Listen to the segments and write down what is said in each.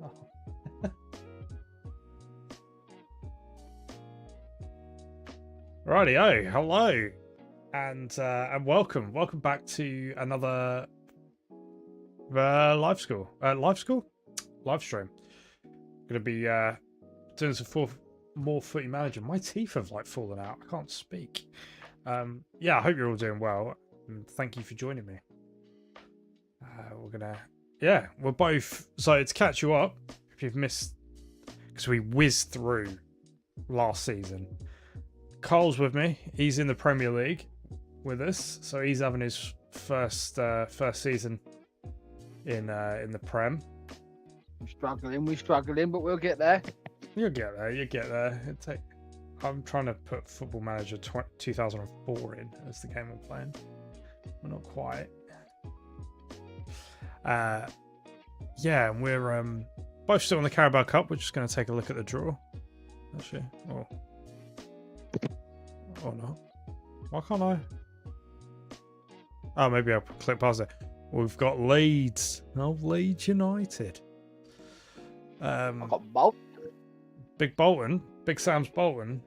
Oh. Rightio, hello, and welcome back to another live stream. Gonna be doing some more footy manager. My teeth have like fallen out. I can't speak. Yeah, I hope you're all doing well, and thank you for joining me. We're both, so to catch you up if you've missed, because we whizzed through last season. Carl's with me. He's in the Premier League with us, so he's having his first season in the Prem. We're struggling, but we'll get there. You'll get there. I'm trying to put Football Manager 2004 in as the game I'm playing. We're not quite. Yeah, and we're both still in the Carabao Cup. We're just going to take a look at the draw. Actually, or not. Why can't I? Oh, maybe I'll click past it. We've got Leeds. Oh, Leeds United. I've got Bolton. Big Sam's Bolton.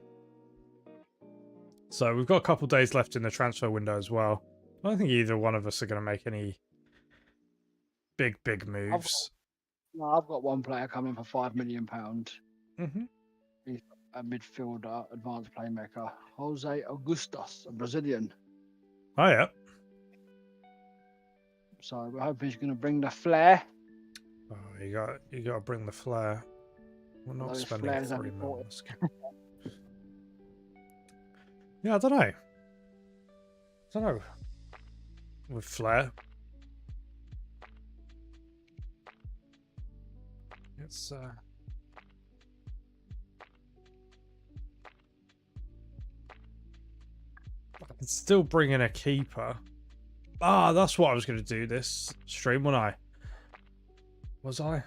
So we've got a couple days left in the transfer window as well. I don't think either one of us are going to make any big moves. I've got one player coming for £5 million. Mm-hmm. He's a midfielder, advanced playmaker, Jose Augustus, a Brazilian. Oh yeah. So we're hoping he's going to bring the flair. Oh, you got to bring the flair. We're not spending $3 million. Yeah, I don't know. With flair, it's I can still bring in a keeper. That's what I was going to do this stream, wasn't I?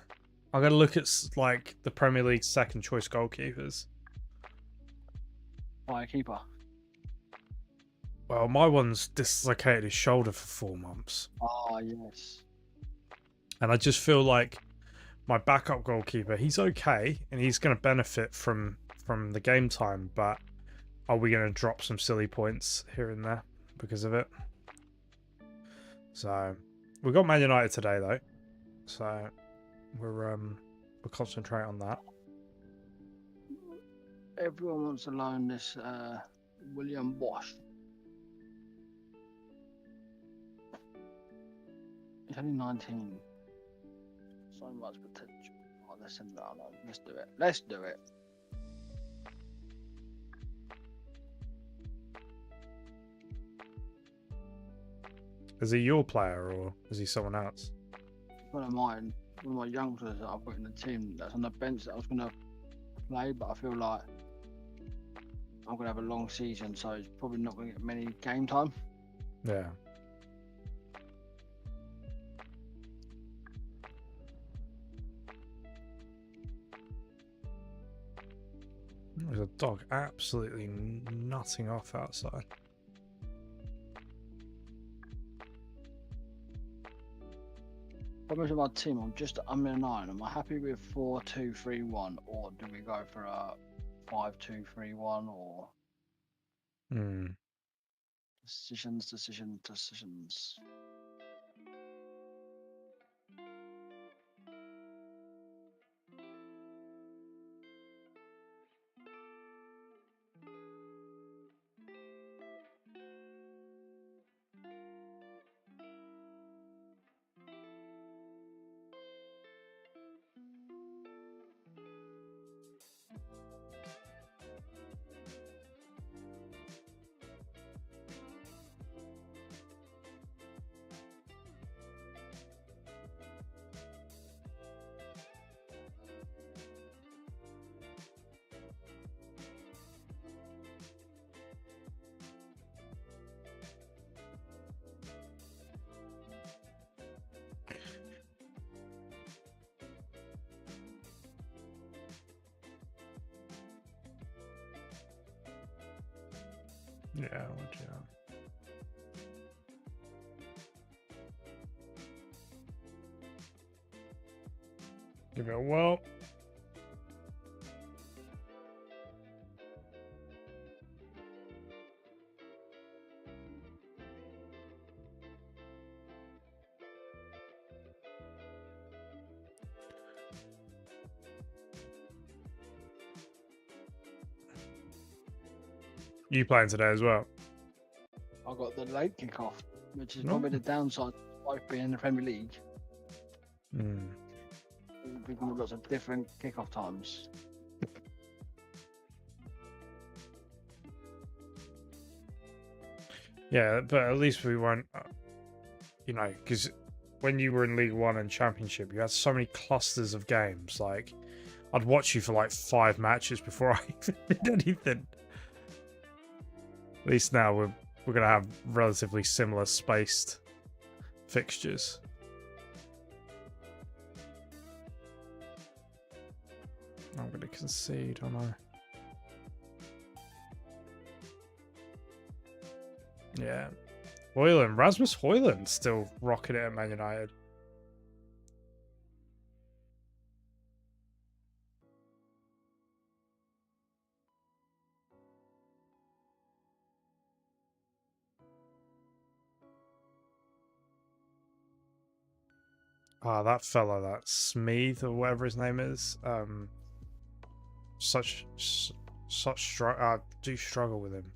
I'm going to look at like the Premier League's second choice goalkeepers. Buy a keeper. Well, my one's dislocated his shoulder for 4 months. Oh, yes. And I just feel like my backup goalkeeper, he's okay, and he's going to benefit from the game time, but are we going to drop some silly points here and there because of it? So, we've got Man United today, though. So, we'll concentrate on that. Everyone wants to loan this William Bosch. He's only 19. So much potential. Oh, let's do it. Let's do it. Is he your player or is he someone else? One of my youngsters that I've got in the team that's on the bench that I was going to play, but I feel like I'm going to have a long season, so he's probably not going to get many game time. Yeah. There's a dog absolutely nutting off outside. Problems with my team, I'm in a 9. Am I happy with 4-2-3-1, or do we go for a 5-2-3-1, or decisions? Yeah, watch out. Give it a whirl. You playing today as well? I got the late kickoff, which is No. probably the downside of life being in the Premier League. Mm. We've got lots of different kickoff times. Yeah, but at least we weren't, you know, because when you were in League One and Championship, you had so many clusters of games. Like, I'd watch you for like 5 matches before I even did anything. At least now we're gonna have relatively similar spaced fixtures. I'm gonna concede, aren't I? Yeah. Hoyland, Rasmus Hoyland still rocking it at Man United. Ah, that fella, that Smeeth or whatever his name is. Such struggle. I do struggle with him.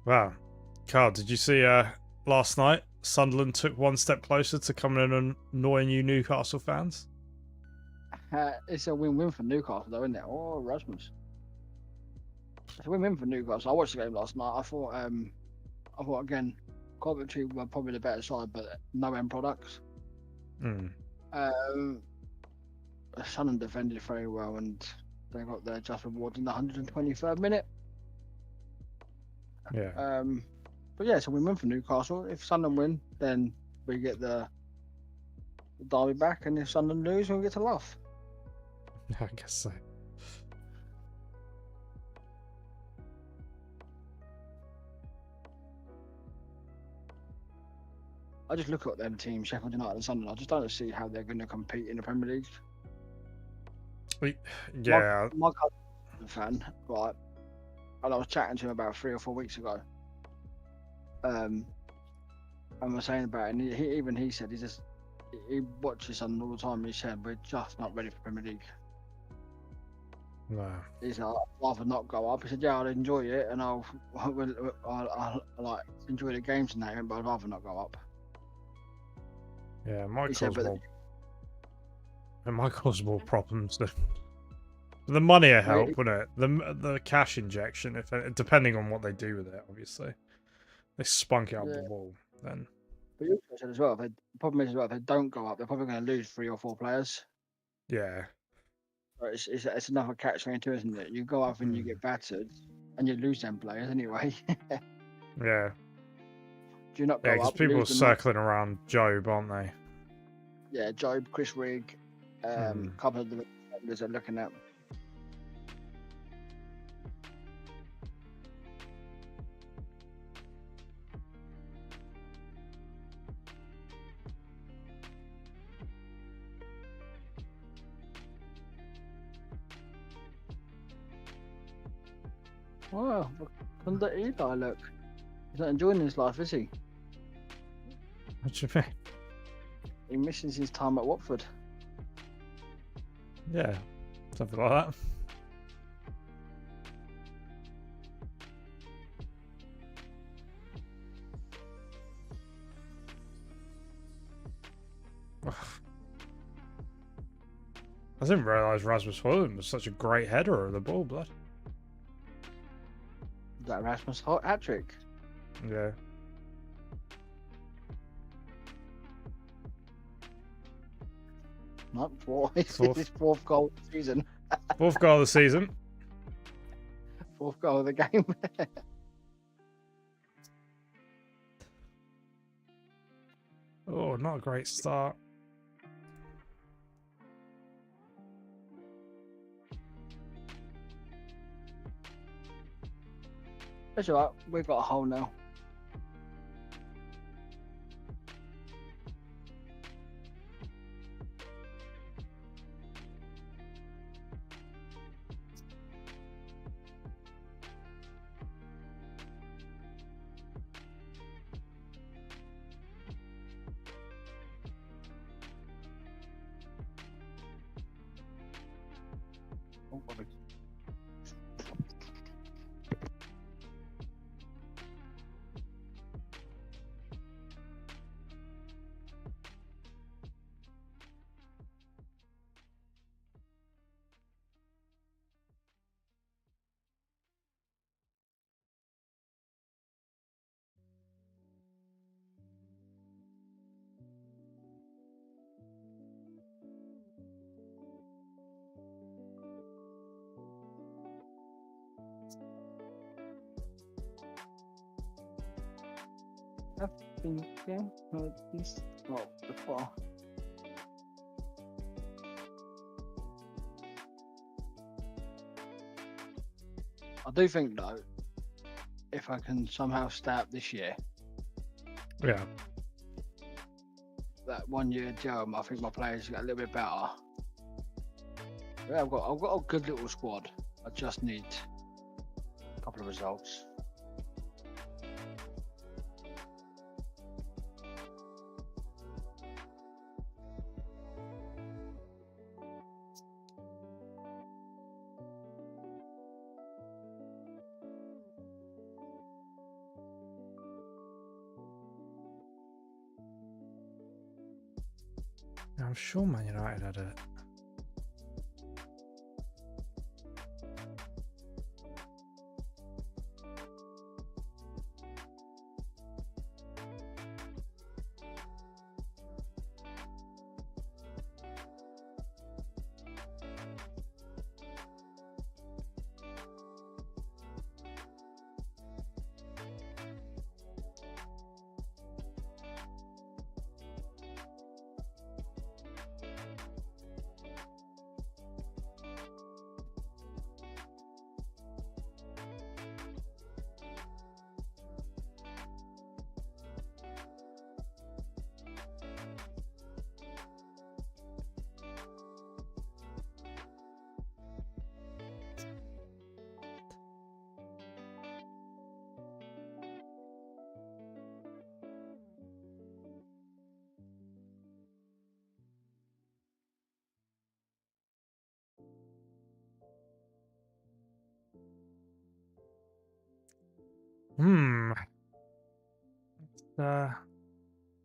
Wow. Carl, did you see last night Sunderland took one step closer to coming in and annoying you Newcastle fans? It's a win-win for Newcastle, though, isn't it? Oh, Rasmus. It's a win-win for Newcastle. I watched the game last night. I thought again, Coventry were probably the better side, but no end products. Mm. Sunderland defended very well, and they got their just reward in the 123rd minute. Yeah. But yeah, it's a win-win for Newcastle. If Sunderland win, then we get the derby back, and if Sunderland lose, we'll get to laugh. I guess so. I just look at them teams, Sheffield United and Sunderland. I just don't see how they're going to compete in the Premier League. Yeah. My cousin's a fan, right? And I was chatting to him about 3 or 4 weeks ago. And we're saying about it, and he said he watches Sunderland all the time. He said we're just not ready for Premier League. No. He said I'd rather not go up. He said yeah, I'll enjoy it, and I'll like enjoy the games and that, but I'd rather not go up. Yeah, it might He cause said, but more. It might cause more problems. The money will help, wouldn't it? The cash injection, if depending on what they do with it, obviously. They spunk it up the wall, then. But you also said as well, the problem is as well, if they don't go up, they're probably going to lose 3 or 4 players. Yeah. It's another catch-22, isn't it? You go up and you get battered, and you lose them players anyway. Yeah. Do you not go Yeah, because up? people are circling around Job, aren't they? Yeah, Job, Chris Rigg, a couple of the defenders are looking at. Wow, under Eli, look. He's not enjoying his life, is he? What do you mean? He misses his time at Watford. Yeah, something like that. I didn't realise Rasmus Hoyland was such a great header of the ball, blood. Is that Rasmus hat-trick? Yeah. Not 4. It's Fourth. his 4th goal of the season. 4th goal of the season. 4th goal of the game. Oh, not a great start. That's alright. We've got a hole now. Oh, what a- thinking this before. I do think though, if I can somehow stay up this year, Yeah. that 1 year Jerome, I think my players get a little bit better. Yeah, I've got a good little squad. I just need a couple of results. I'm sure Man United had it.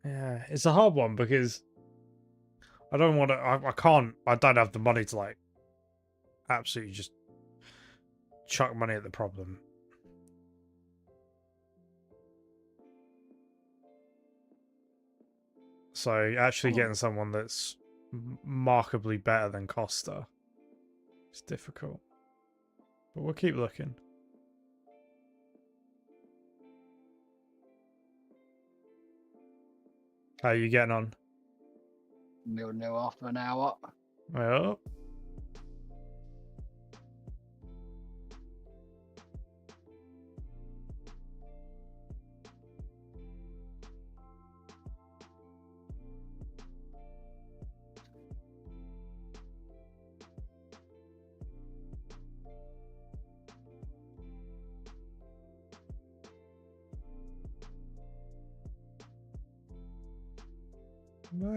Yeah, it's a hard one because I don't want to. I can't. I don't have the money to like absolutely just chuck money at the problem. So actually getting someone that's markedly better than Costa is difficult. But we'll keep looking. How are you getting on? 0-0 after an hour. Well,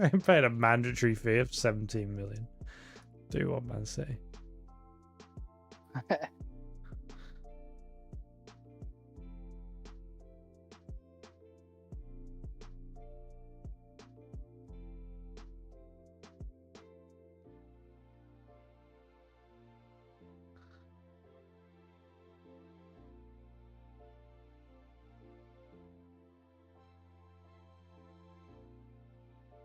I paid a mandatory fee of 17 million. Do what Man City.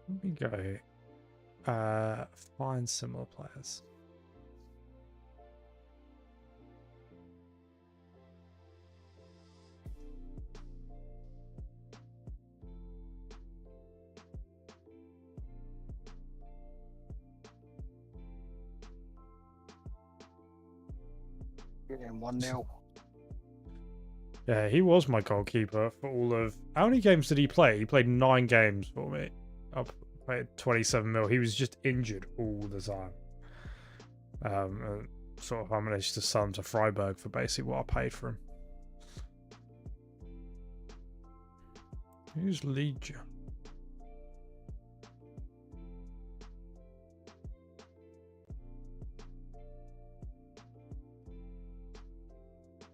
Let me go. Find similar players. Getting 1-0. Yeah, he was my goalkeeper for all of... How many games did he play? He played 9 games for me. I paid 27 mil. He was just injured all the time. Sort of I managed to sell him to Freiburg for basically what I paid for him. Who's Legion?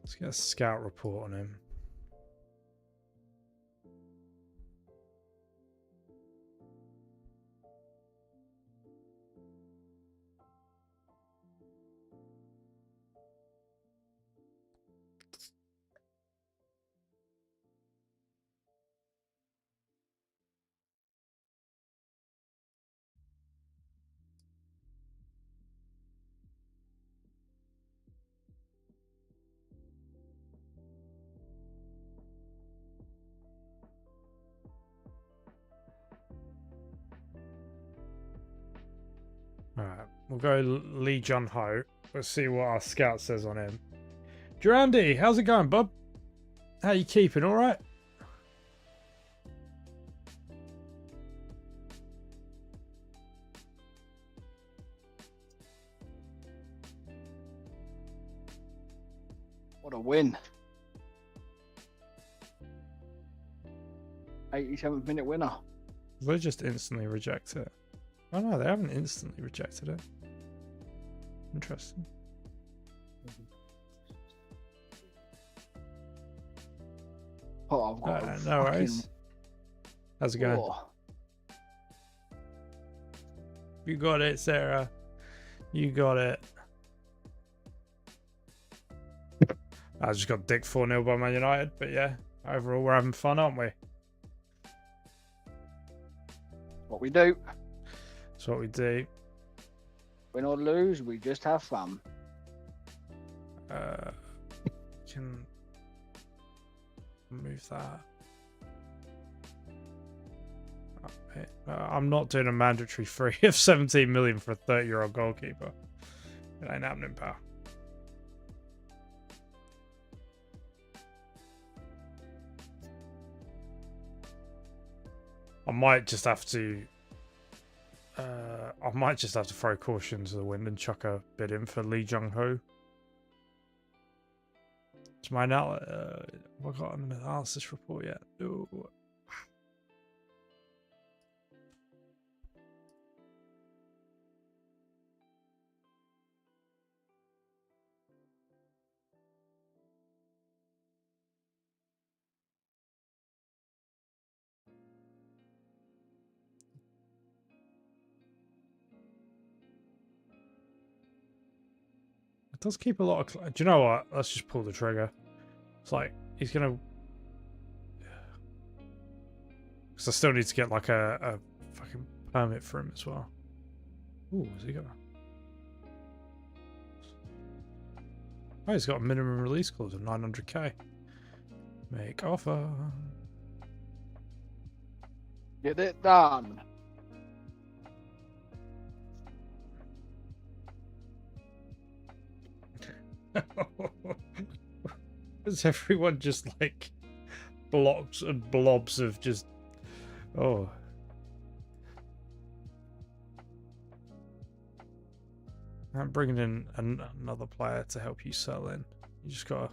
Let's get a scout report on him. Alright, we'll go Lee Jun Ho. Let's see what our scout says on him. Durandi, how's it going, bub? How you keeping? All right? What a win. 87th minute winner. They just instantly reject it. Oh no, they haven't instantly rejected it. Interesting. Oh, I've got a no worries. How's it going? Oh, You got it, Sarah. You got it. I just got dick 4-0 by Man United, but yeah, overall we're having fun, aren't we? what we do. That's what we do. Win or lose, we just have fun. Can move that. Okay. I'm not doing a mandatory free of 17 million for a 30-year-old goalkeeper. It ain't happening, pal. I might just have to throw caution to the wind and chuck a bid in for Lee Jung Ho. It's my now. Have I got an analysis report yet? No. It does keep a lot of... Do you know what? Let's just pull the trigger. It's like, he's going to... Because I still need to get like a fucking permit for him as well. Ooh, where's he going? Oh, he's got a minimum release clause of 900k. Make offer. Get it done. Is everyone just like blobs and blobs of just... Oh. I'm bringing in another player to help you settle in. You just gotta...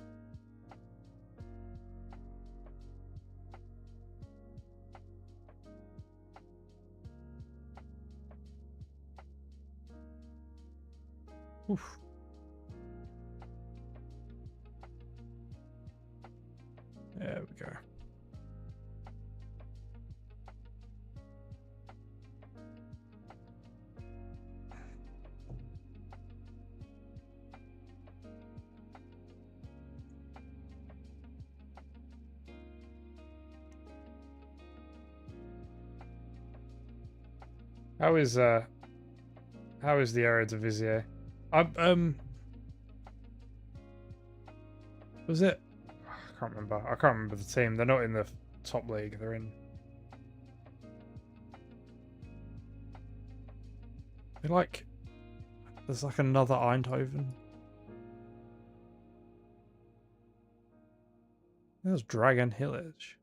Oof. There we go. How is the Eredivisie? Was it? I can't remember. I can't remember the team. They're not in the top league. They're in. They're like. There's like another Eindhoven. There's Dragon Hillage.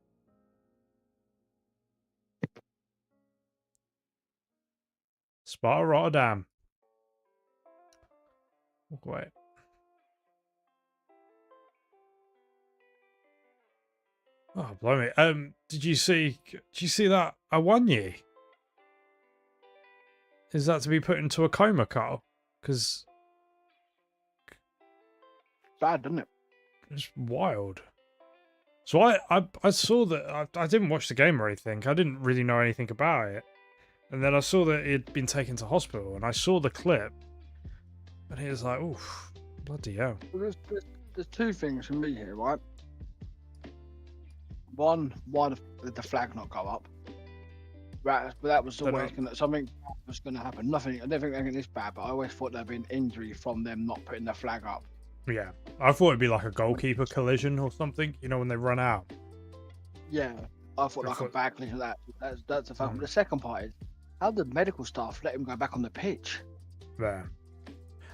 Sparta Rotterdam. Walk away. Oh, blimey. Did you see that Awanyi? Is that to be put into a coma, Carl? Because Bad, doesn't it? it's wild. So I saw that. I didn't watch the game or anything. I didn't really know anything about it. And then I saw that he'd been taken to hospital, and I saw the clip, and it was like, oof, bloody hell. Well, there's two things for me here, right? One, why did the flag not go up? Right, but that was always something was going to happen. Nothing. I don't think anything this bad, but I always thought there'd be an injury from them not putting the flag up. Yeah, I thought it'd be like a goalkeeper collision or something. You know, when they run out. Yeah, I thought like a bad collision. That's the fact. But the second part is, how did medical staff let him go back on the pitch? Yeah.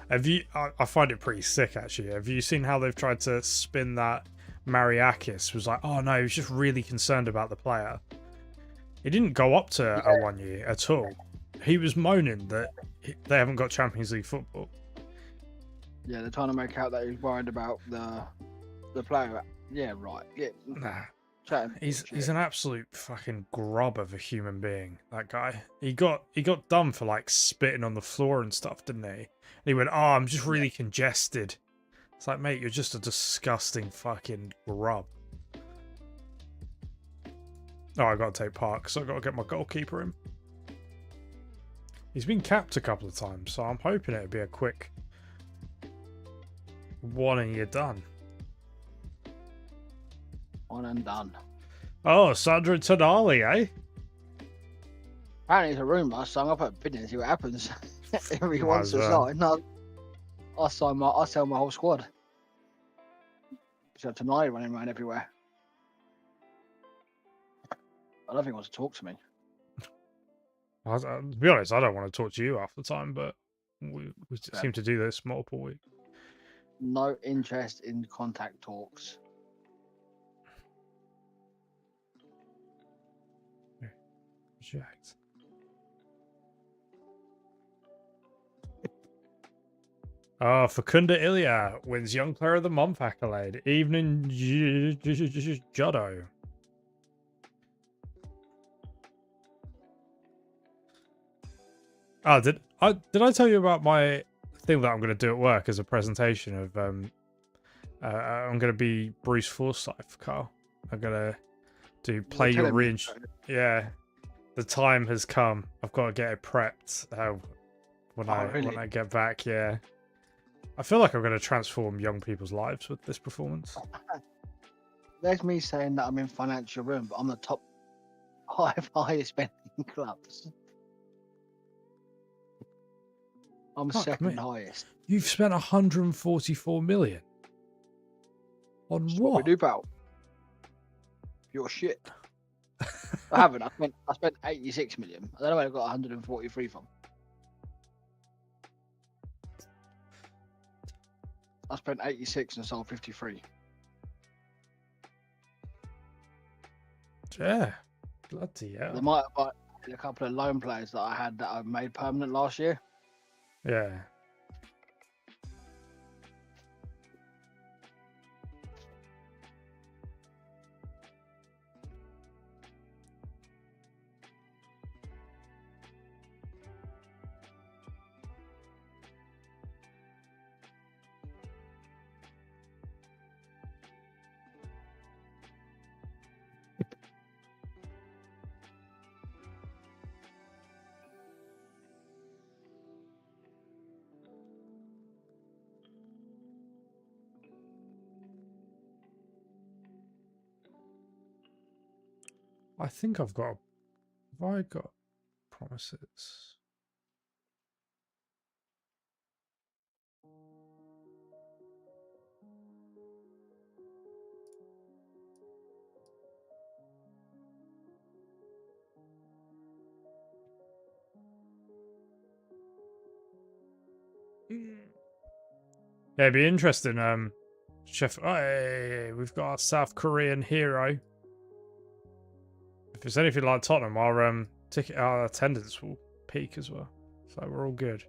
Have you? I find it pretty sick, actually. Have you seen how they've tried to spin that Mariakis was like, oh no, he was just really concerned about the player. He didn't go up to Awanyi at all. He was moaning that they haven't got Champions League football. Yeah, they're trying to make out that he's worried about the player. Yeah, right. Yeah. Nah. Chatting. He's an absolute fucking grub of a human being, that guy. He got done for like spitting on the floor and stuff, didn't he? And he went, oh, I'm just really congested. It's like, mate, you're just a disgusting fucking grub. Oh, I gotta take part, so I gotta get my goalkeeper in. He's been capped a couple of times, so I'm hoping it'll be a quick one and you're done. One and done. Oh, Sandra Tonali, eh? Apparently it's a rumour, so I'm gonna put a bid in and see what happens. If he wants to sign, no, I'll sell my whole squad. So tonight running around everywhere. I don't think he wants to talk to me. To be honest, I don't want to talk to you half the time, but we seem to do this multiple weeks. No interest in contact talks. Reject. Oh, Fakunda Ilya wins Young Player of the Month accolade. Evening Juddo. Oh, did I tell you about my thing that I'm going to do at work as a presentation of I'm going to be Bruce Forsyth, Carl. I'm going to do play your yeah. The time has come. I've got to get it prepped when I get back, yeah. I feel like I'm going to transform young people's lives with this performance. There's me saying that I'm in financial ruin, but I'm the top highest spending clubs. I'm second highest. You've spent 144 million. On That's what? We do, pal. Your shit. I haven't. I spent 86 million. I don't know where I got 143 from. I spent 86 and sold 53. Yeah. Bloody hell. They might have a couple of loan players that I had that I made permanent last year. Yeah. I think I've got... Have I got promises? Yeah, it'd be interesting. Chef, hey, we've got our South Korean hero. If it's anything like Tottenham, our attendance will peak as well. So we're all good.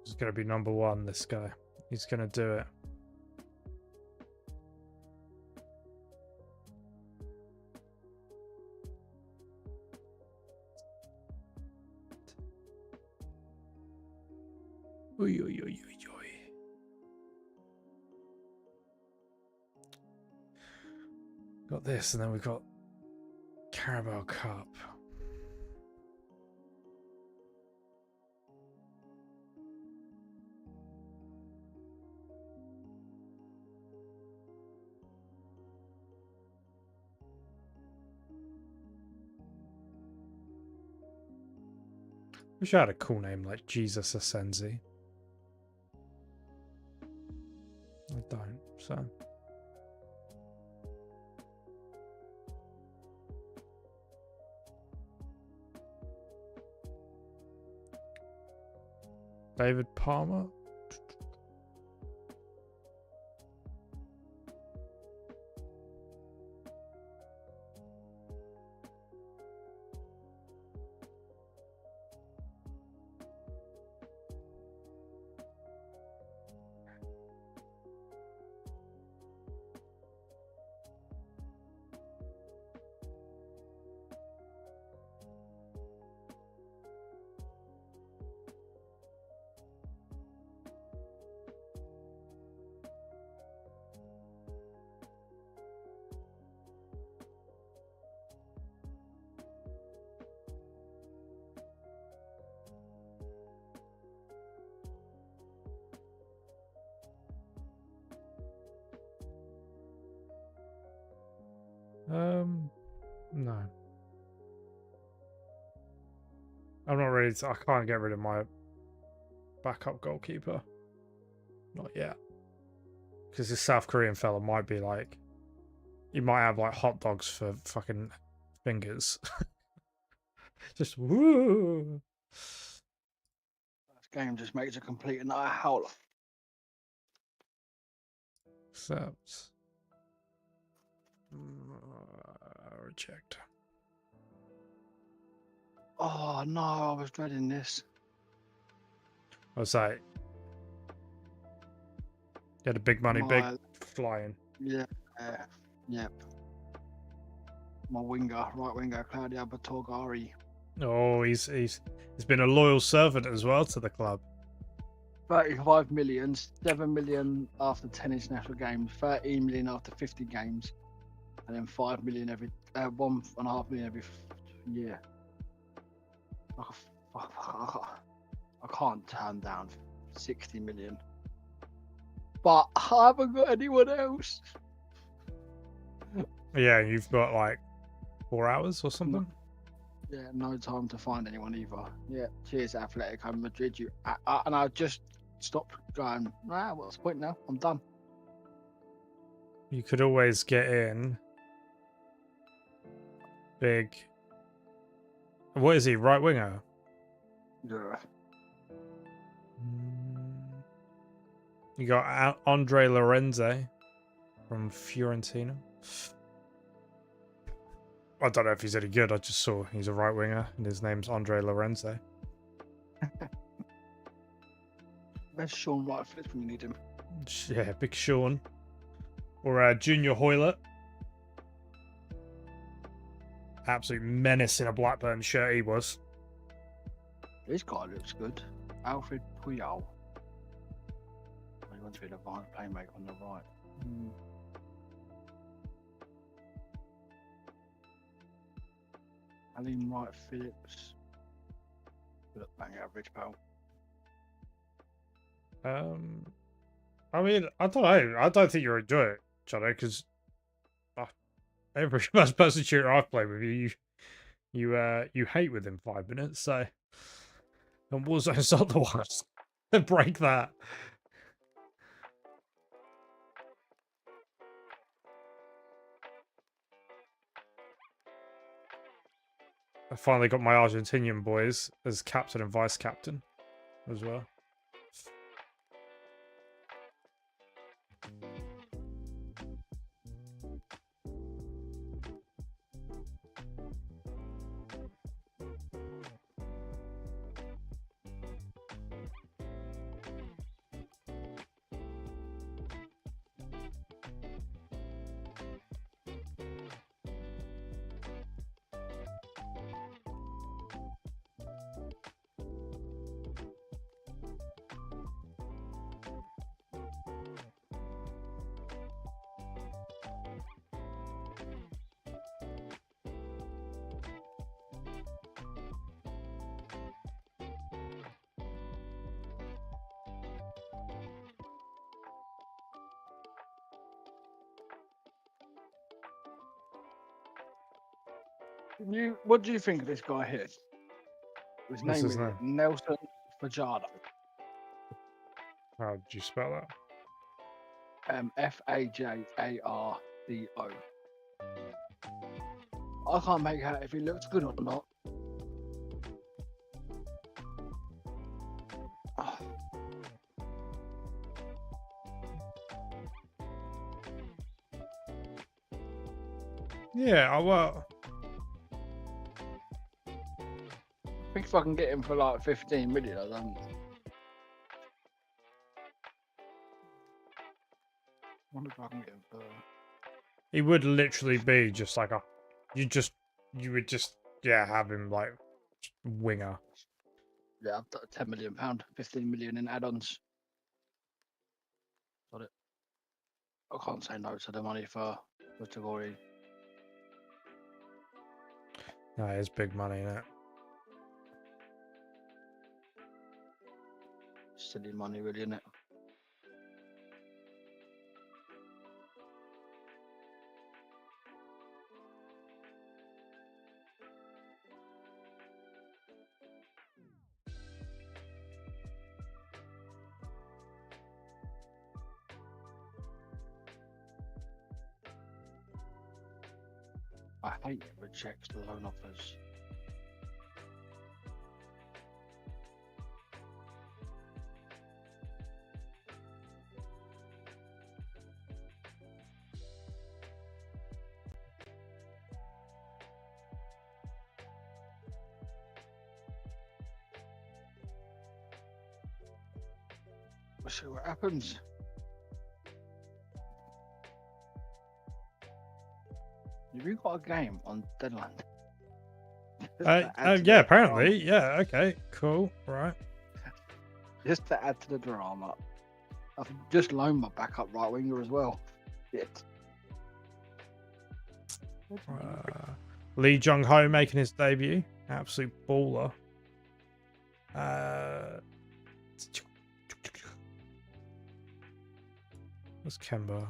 He's going to be number one, this guy. He's going to do it. Oy, oy, oy, oy, oy. Got this, and then we've got Carabao Cup. Wish I had a cool name like Jesus Asensi. I don't, so. David Palmer? No. I'm not ready to, I can't get rid of my backup goalkeeper. Not yet. Because this South Korean fella might be like, he might have like hot dogs for fucking fingers. Just woo. This game just makes a complete and utter howler. Accept. Reject. Oh no, I was dreading this. I was like, you had a big money, big flying. Yeah, yep. My winger, right winger, Claudio Batorgari. Oh, he's been a loyal servant as well to the club. 35 million, 7 million after 10 international games, 13 million after 50 games, and then 5 million every 1.5 million every year. I can't turn down 60 million. But I haven't got anyone else. Yeah, you've got like 4 hours or something. Yeah, no time to find anyone either. Yeah, cheers, Atletico Madrid. You and I just stopped going. Nah, what's the point now? I'm done. You could always get in. Big. What is he? Right winger. Yeah. You got Andre Lorenzo from Fiorentina. I don't know if he's any good. I just saw he's a right winger and his name's Andre Lorenzo. Where's Sean Whiteford when you need him? Yeah, Big Sean. Or Junior Hoylett. Absolute menace in a Blackburn shirt he was. This guy looks good. Alfred Puyol. He wants to be an advanced playmaker on the right. Aline Wright Phillips. Look, bang average, pal. I mean, I don't know. I don't think you'll enjoy it, Johnny, because every first-person shooter I've played with you hate within 5 minutes. So, and Warzone's not the worst. Break that. I finally got my Argentinian boys as captain and vice captain as well. What do you think of this guy here? His What's name his is name? Nelson Fajardo. How did you spell that? Fajardo. I can't make out if he looks good or not. Yeah, well, I think if I can get him for like 15 million, I don't. I wonder if I can get him for. he would literally be just like a, you would just have him like winger. Yeah, I've got £10 million, 15 million in add-ons. Got it. I can't say no to the money for Tagore. No, it's big money, isn't it? Silly money, really, isn't it? I hate it rejects the loan offers. We'll see what happens. Have you got a game on deadline? Yeah, apparently. Yeah, okay, cool, right. Just to add to the drama, I've just loaned my backup right winger as well. Shit. Lee Jung Ho making his debut. Absolute baller. What's Kemba?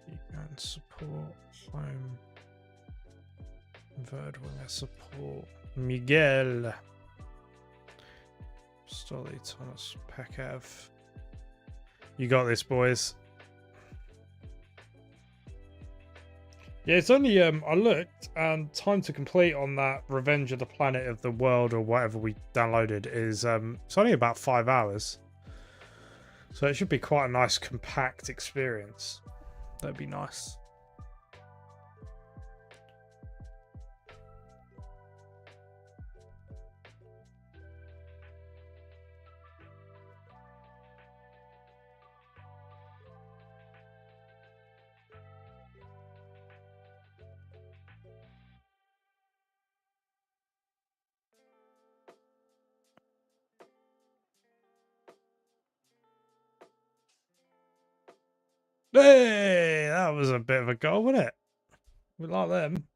You can support home. Third winger support. Miguel. Stolly, Thomas, Pekav. You got this, boys. Yeah, it's only I looked, and time to complete on that Revenge of the Planet of the World or whatever we downloaded is it's only about 5 hours. So it should be quite a nice compact experience. That'd be nice. Hey, that was a bit of a goal, wasn't it? We like them.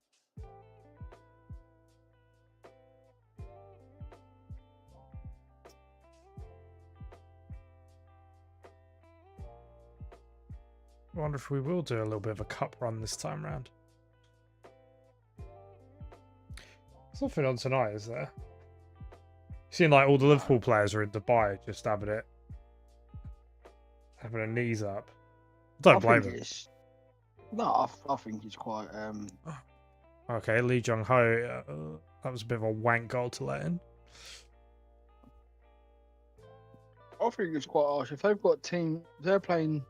I wonder if we will do a little bit of a cup run this time round. There's nothing on tonight, is there? Seeing like all the Liverpool players are in Dubai, just having their knees up. Don't blame them. No, I think it's quite. Okay, Lee Jong Ho. That was a bit of a wank goal to let in. I think it's quite harsh. If they've got they're playing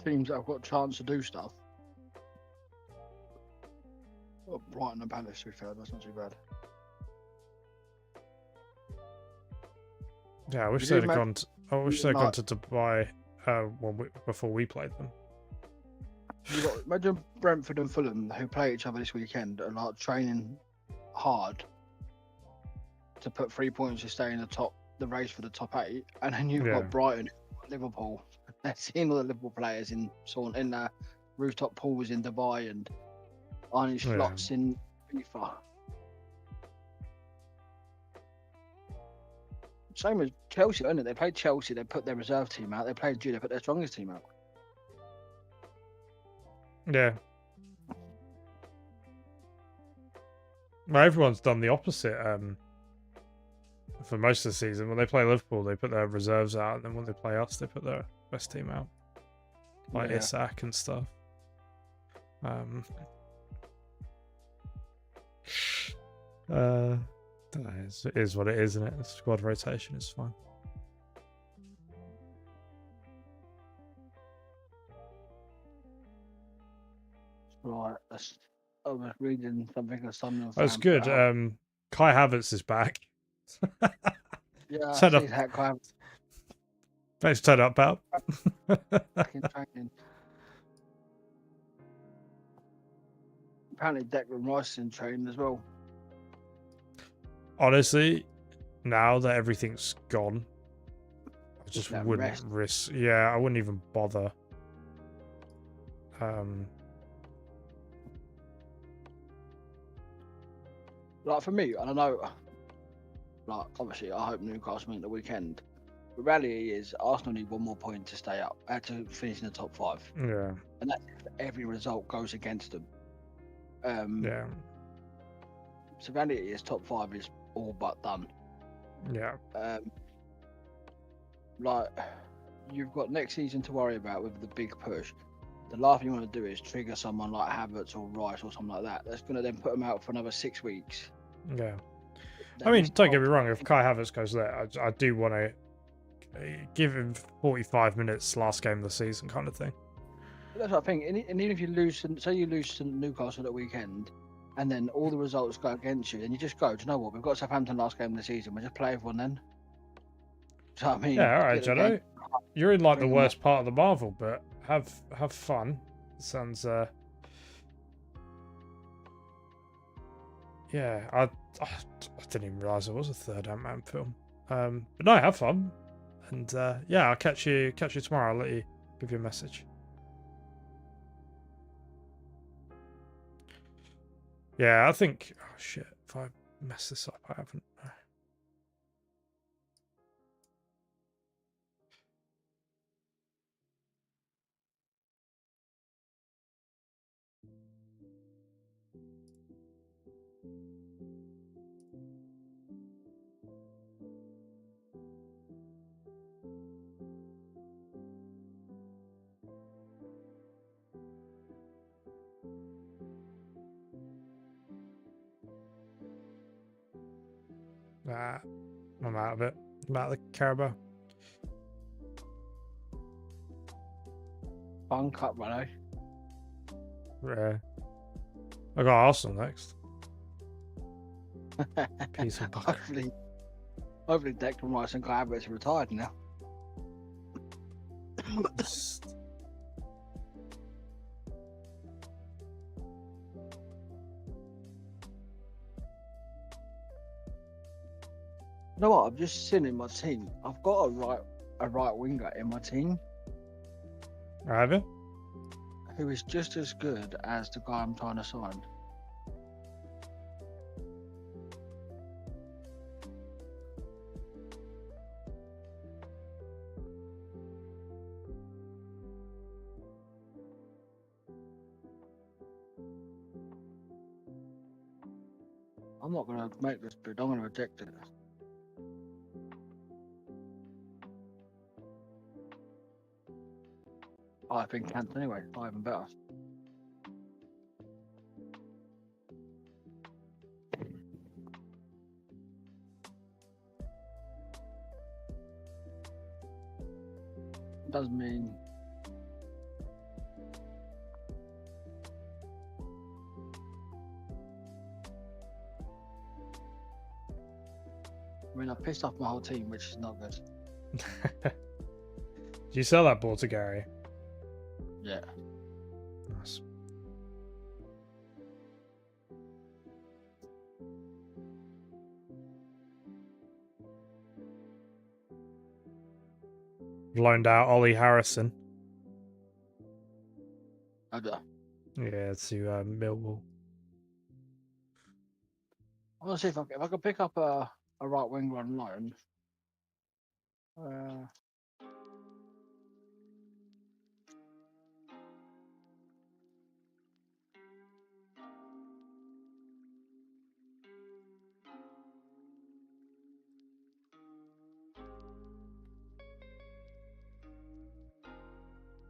teams that have got a chance to do stuff. Well, Brighton and Palace, to be fair, that's not too bad. Yeah, I wish they'd have gone. I wish they'd gone to Dubai before we played them. Imagine Brentford and Fulham, who play each other this weekend, are like training hard to put 3 points to stay in the race for the top 8, and then you've got Brighton, Liverpool. They're seeing all the Liverpool players in the rooftop pools in Dubai and on his slots in FIFA. Same as Chelsea, isn't it? They played Chelsea, they put their reserve team out. They played Jude, they put their strongest team out. Yeah. Well, everyone's done the opposite. For most of the season, when they play Liverpool, they put their reserves out, and then when they play us, they put their best team out, like Isak and stuff. Don't know, it is what it is, isn't it? Squad rotation is fine. Right, I was reading something or something. That's good. Kai Havertz is back. Yeah, turn up. that Kai Havertz. Thanks for turning up, pal. Apparently Declan Rice is in training as well. Honestly, now that everything's gone, I just wouldn't risk. Yeah, I wouldn't even bother. Like for me, I don't know. Like obviously, I hope Newcastle win the weekend. The reality is, Arsenal need one more point to stay up, to finish in the top 5. Yeah, and that's if every result goes against them. Yeah. So reality is, top 5 is all but done. Yeah. Like you've got next season to worry about with the big push. The last thing you want to do is trigger someone like Havertz or Rice or something like that. That's going to then put them out for another 6 weeks. Yeah. I mean, don't get me wrong. If Kai Havertz goes there, I do want to give him 45 minutes last game of the season kind of thing. That's what I think. And even if you lose, say you lose to Newcastle at the weekend, and then all the results go against you, then you just go, do you know what? We've got Southampton last game of the season. We'll just play everyone then. So I mean, yeah, all right, Jono. You're in like the worst part of the Marvel, but have fun. Sounds yeah, I didn't even realise there was a third Ant-Man film. But no, have fun, and yeah, I'll catch you tomorrow. I'll let you give you a message. Yeah, I think. Oh shit! If I mess this up, I haven't. Nah, I'm out of it. I'm out of the Carabao. Fun cup run, Yeah. I got Arsenal next. Piece of buck. Hopefully Declan Rice and Kai Havertz are retired now. You know what? I've just seen in my team. I've got a right winger in my team, Have you? who is just as good as the guy I'm trying to sign. I'm not going to make this bid. I'm going to reject it. I think Kant anyway. Not even better. Does mean I pissed off my whole team, which is not good. Did you sell that ball to Gary? Yeah. Nice. Loaned out Ollie Harrison. Okay. Yeah, to Millwall. I want to see if I could pick up a right winger on loan.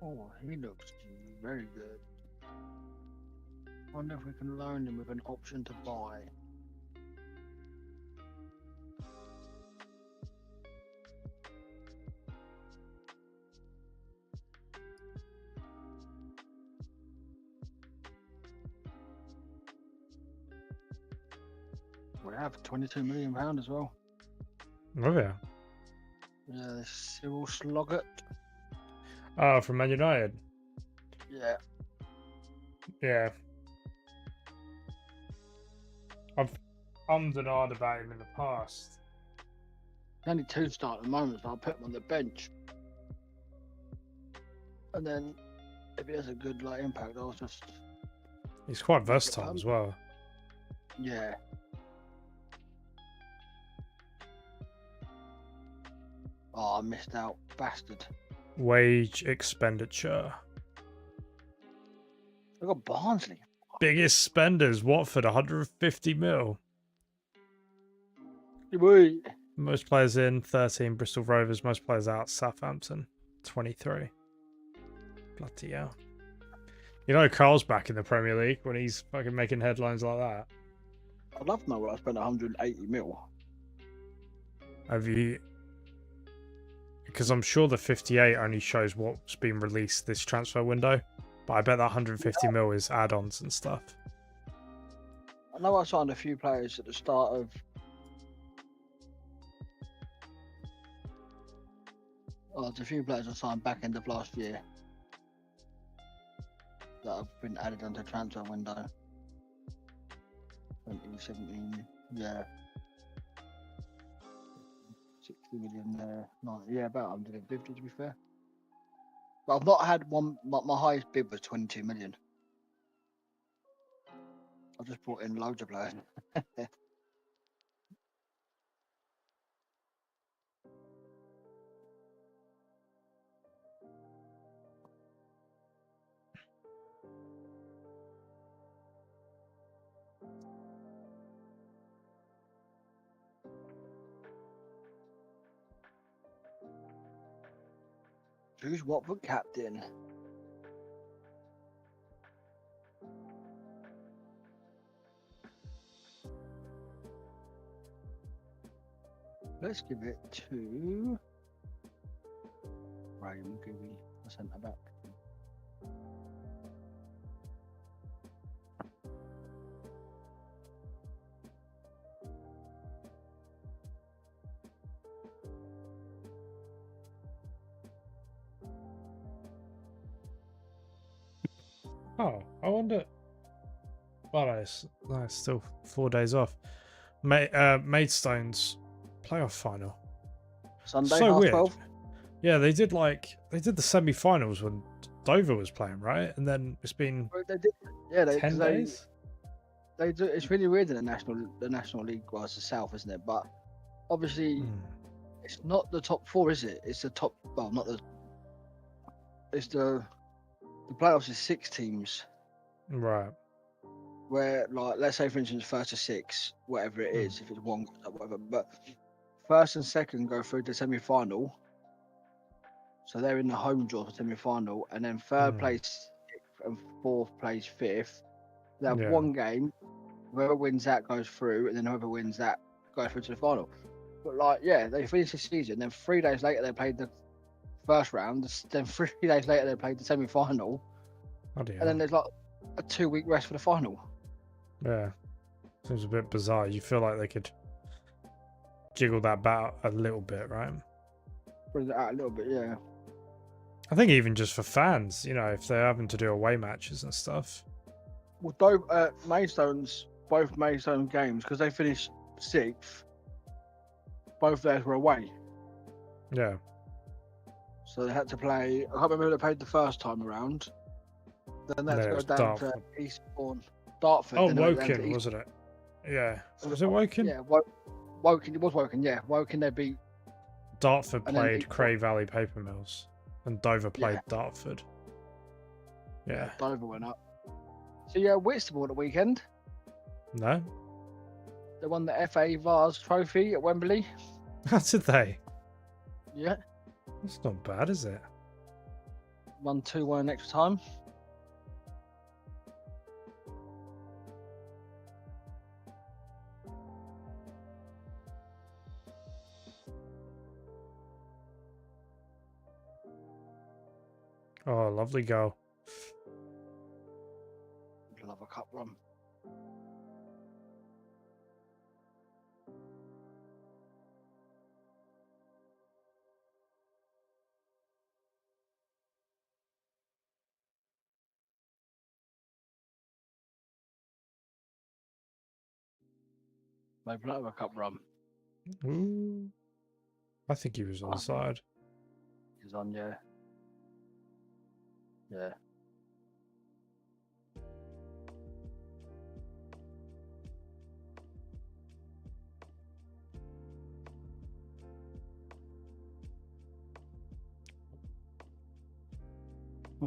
Oh, he looks very good. I wonder if we can loan him with an option to buy. We have £22 million as well. Oh yeah. Yeah, this Cyril Sloggett. Oh, from Man United. Yeah. Yeah. I've denied about him in the past. Only 2 start at the moment, so I'll put him on the bench. And then if he has a good impact, I'll just. He's quite versatile as well. Yeah. Oh, I missed out, bastard. Wage expenditure. I got Barnsley. Biggest spenders, Watford, 150 mil. Wait. Most players in, 13. Bristol Rovers, most players out, Southampton, 23. Bloody hell. You know Carl's back in the Premier League when he's fucking making headlines like that. I'd love to know what I spent 180 mil. Have you... Because I'm sure the 58 only shows what's been released this transfer window. But I bet that 150 mil is add-ons and stuff. I know I signed a few players at the start of. Oh, there's a few players I signed back end of last year that have been added onto transfer window. 2017, yeah. 60 million there. Yeah, about 150 to be fair. But I've not had one. My highest bid was 22 million. I just brought in loads of players. Who's Watford captain? Let's give it to Ryan Gooey, the centre back. Oh, I wonder... Oh, no, it's still 4 days off. Maidstone's playoff final. Sunday, So half weird. 12. Yeah, they did the semi-finals when Dover was playing, right? And then it's been Well, they did, yeah, 10 days. they do. It's really weird in the national league. Well, it's the south, isn't it? But obviously, Hmm. it's not the top four, is it? It's the top. Well, not the. It's the playoffs is 6 teams. Right. Where, like, let's say for instance, first to six, whatever it Hmm. is, if it's one, whatever. But first and second go through the semi-final, so they're in the home draw for semi-final, and then third Hmm. place sixth and fourth place fifth. They have Yeah. one game. Whoever wins that goes through, and then whoever wins that goes through to the final. But like, yeah, they finished the season. Then 3 days later, they played the first round. Then 3 days later, they played the semi-final, Bloody and then hell. there's like a 2 week rest for the final. Yeah. Seems a bit bizarre. You feel like they could jiggle that about a little bit, right? Brings it out a little bit, yeah. I think even just for fans, you know, if they're having to do away matches and stuff. Well, though both Maidstone games, because they finished sixth, both theirs were away. Yeah. So they had to play. I can't remember who they played the first time around. Then they had Then to it go was down Dartford. to Eastbourne, Dartford. Oh, then they went down to Woking, East- wasn't it? Yeah. Was it Woking? Yeah, Woking. It was Woking. Yeah, Woking. They beat. Dartford And then played Eastbourne. Cray Valley Paper Mills, and Dover played Yeah. Dartford. Yeah. Dover went up. So yeah, Whitstable at the weekend. No? They won the FA Vase Trophy at Wembley. How did they? Yeah, That's not bad, is it? won 2-1 in extra time. Oh, lovely goal. Love a cup run. Maybe not have a cup run. Ooh. I think he was onside. He's on, yeah. Yeah.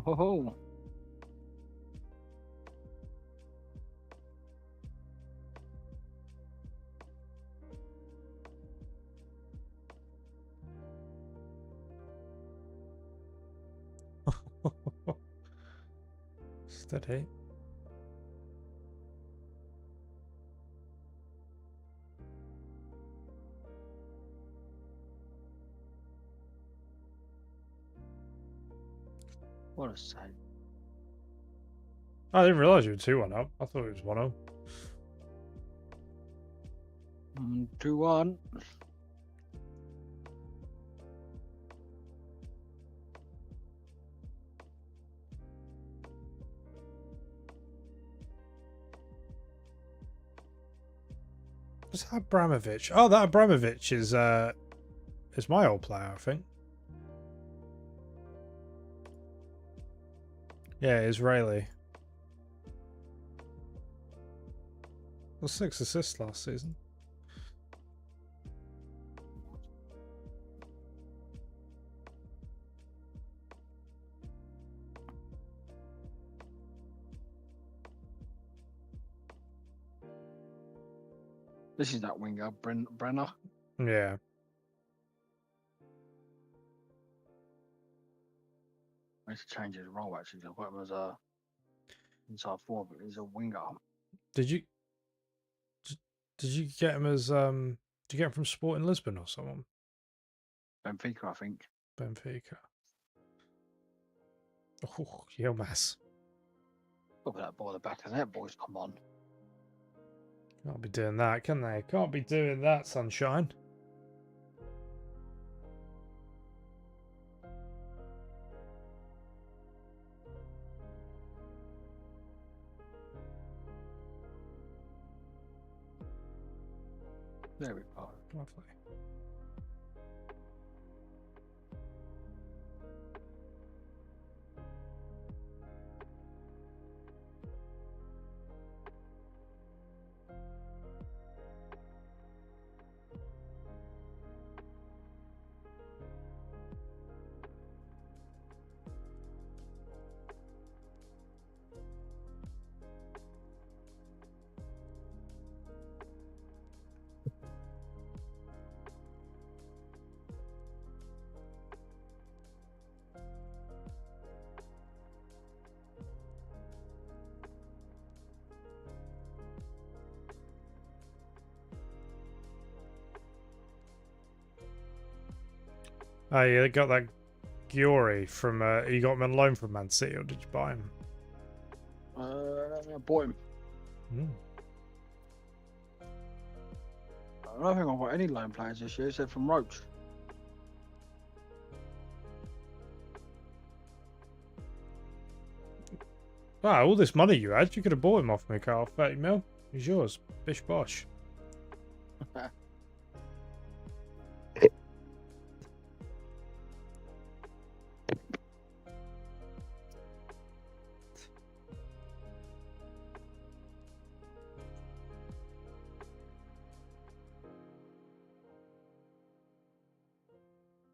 Oh, Steady. what a save. I didn't realise you were 2-1 up. I thought it was 1-0. 2-1. Was that Abramovich? Oh, that Abramovich is my old player, I think. Yeah, Israeli. Well, 6 assists last season. This is that winger, Brenner. Yeah. I need to change his role actually. I've got him as a inside forward, but he's a winger. Did you get him as did you get him from Sporting Lisbon or someone? Benfica, I think. Benfica. Oh, Yilmaz. Look at that ball at the back of the net, boys. Come on. Can't be doing that, can they? Can't be doing that, sunshine. There we go. Lovely. Oh, yeah, they got that Giori from. You got him on loan from Man City, or did you buy him? I bought him. Hmm. I don't think I've got any loan players this year, except from Roach. Wow, all this money you had, you could have bought him off me, Carl. 30 mil. He's yours. Bish bosh.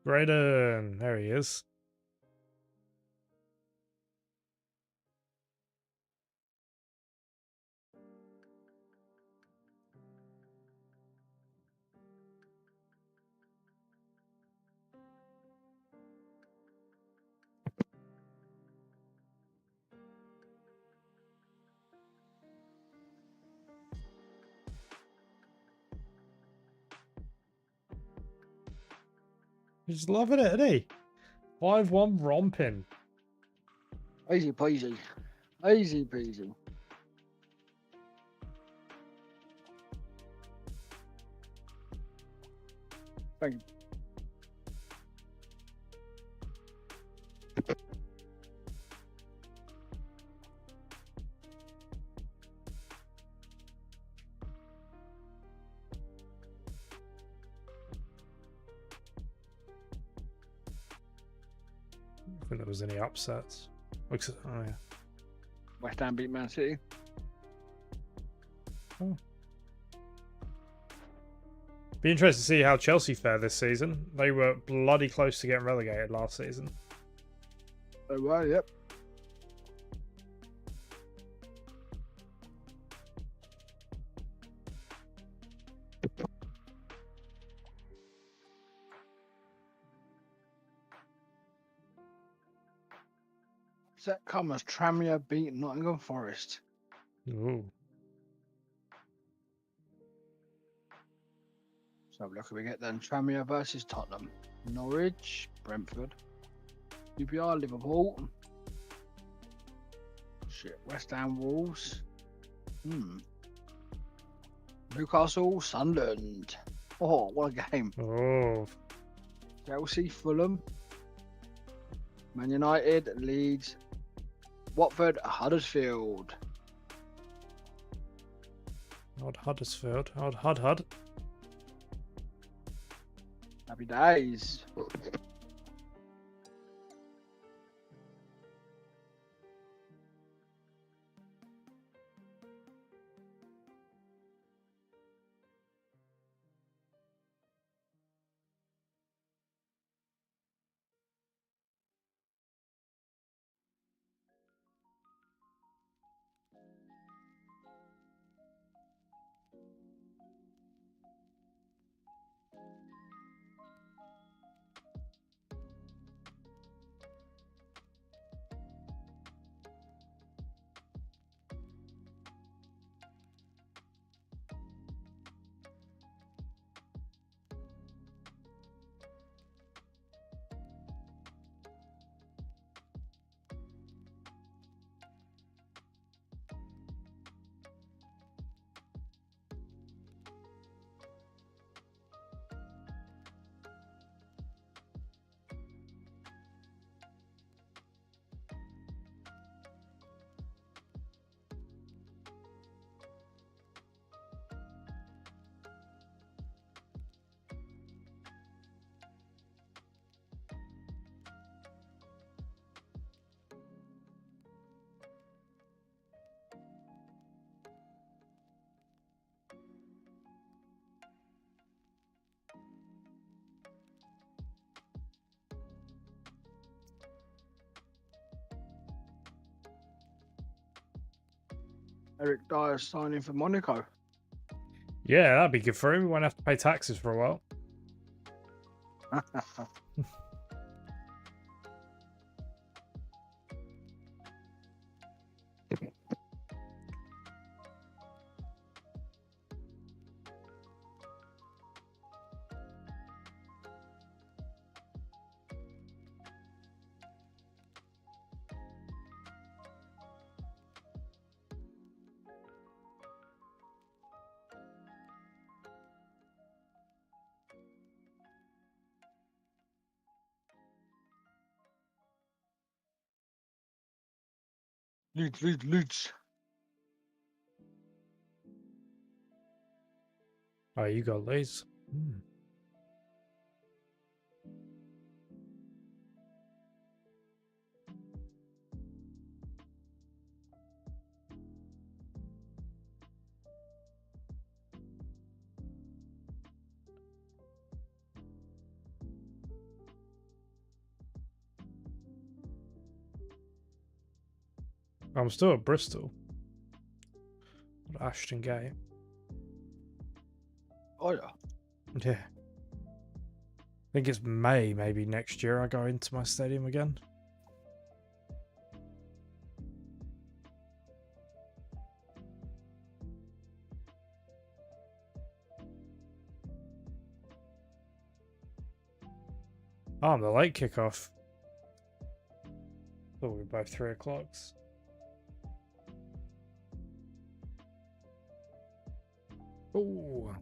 Braden, there he is. He's loving it, isn't he? 5-1 romping. Easy peasy. Easy peasy. Thank you. I think there was any upsets. Oh, yeah. West Ham beat Man City. Oh. Be interested to see how Chelsea fare this season. They were bloody close to getting relegated last season. Oh, well, yep. Set Commerce, Tranmere beat Nottingham Forest. Ooh. So look who we get then. Tranmere versus Tottenham. Norwich, Brentford. QPR, Liverpool. Shit, West Ham, Wolves. Newcastle, Sunderland. Oh, what a game. Oh. Chelsea, Fulham. Man United, Leeds. Watford, Huddersfield. Odd Huddersfield. Odd Hud. Happy days. Eric Dyer's signing for Monaco. Yeah, that'd be good for him. We won't have to pay taxes for a while. Leeds. Oh, you got Leeds. Hmm. I'm still at Bristol. At Ashton Gate. Oh, yeah. Yeah. I think it's May, maybe next year I go into my stadium again. Oh, I'm the late kickoff. Thought we were both 3 o'clocks. Ooh.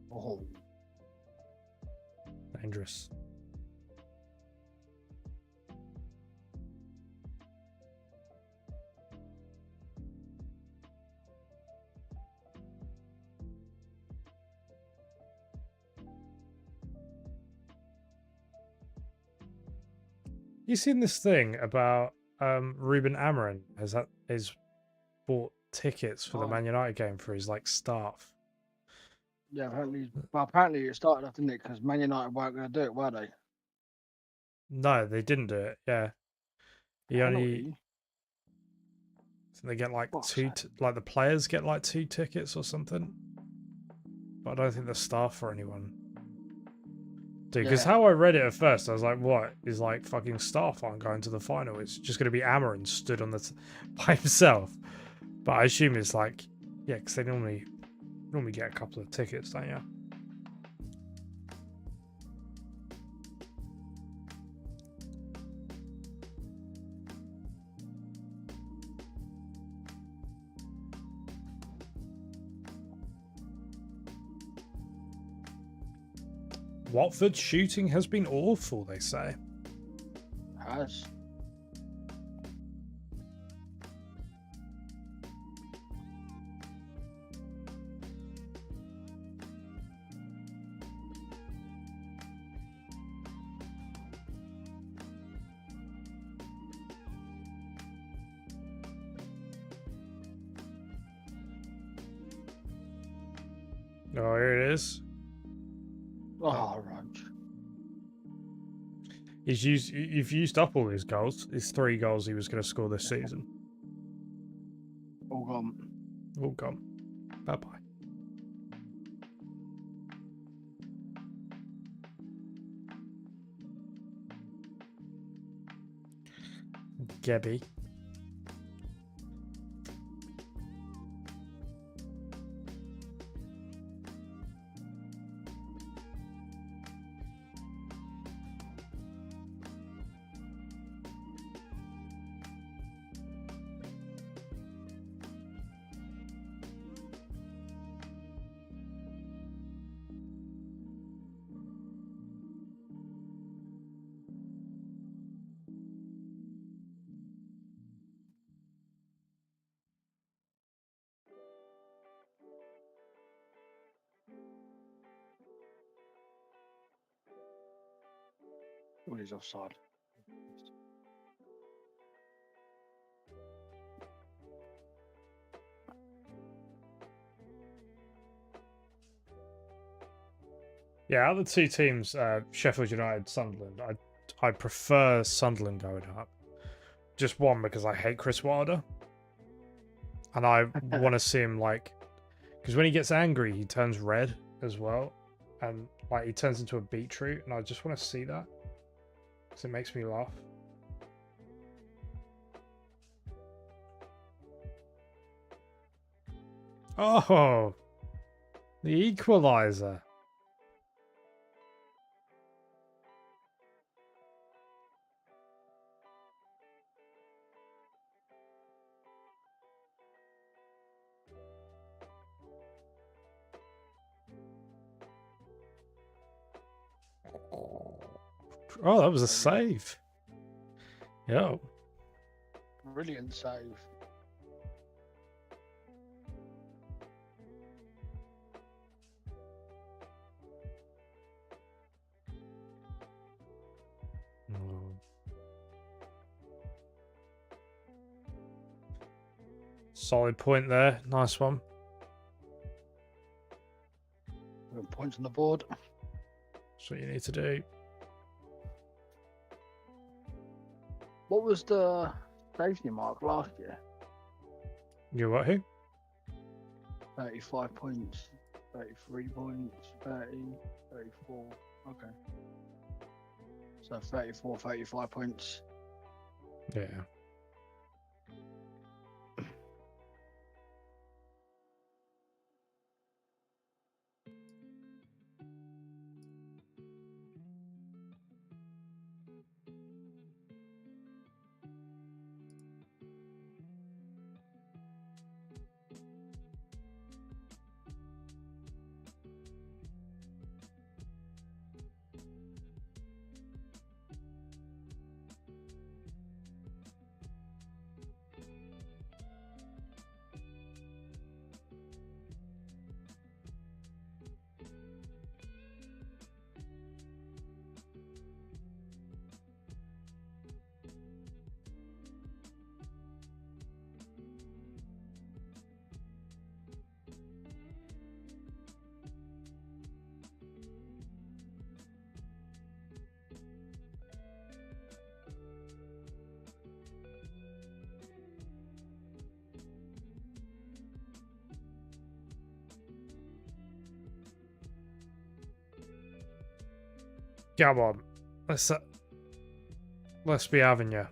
Oh. Dangerous. You seen this thing about Ruben Amorim has bought tickets for the Man United game for his like staff. Yeah, apparently it started off, didn't it? Because Man United weren't going to do it, were they? No, they didn't do it. Yeah, he only. Penalty. So they get like What's two, that? like the players get like 2 tickets or something. But I don't think the staff or anyone do. Because Yeah. how I read it at first, I was like, "What is like fucking staff aren't going to the final? It's just going to be Amorim stood on the by himself." But I assume it's like, yeah, because they normally get a couple of tickets, don't you? Watford's shooting has been awful, they say. Has. Oh, here it is. Oh, right. You've used up all his goals. His 3 goals he was going to score this season. All gone. All gone. Bye bye. Gebby. All he's offside. Yeah, out of the two teams, Sheffield United, Sunderland, I prefer Sunderland going up. Just one, because I hate Chris Wilder. And I want to see him, like, because when he gets angry, he turns red as well. And, like, he turns into a beetroot. And I just want to see that. Because it makes me laugh. Oh, the equalizer. Oh, that was a save. Yo. Brilliant save. Solid point there. Nice one. Points on the board. That's what you need to do. What was the safety mark last year? You what, who? 35 points, 33 points, 30, 34. Okay. So 34, 35 points. Yeah. Come on. Let's be having you.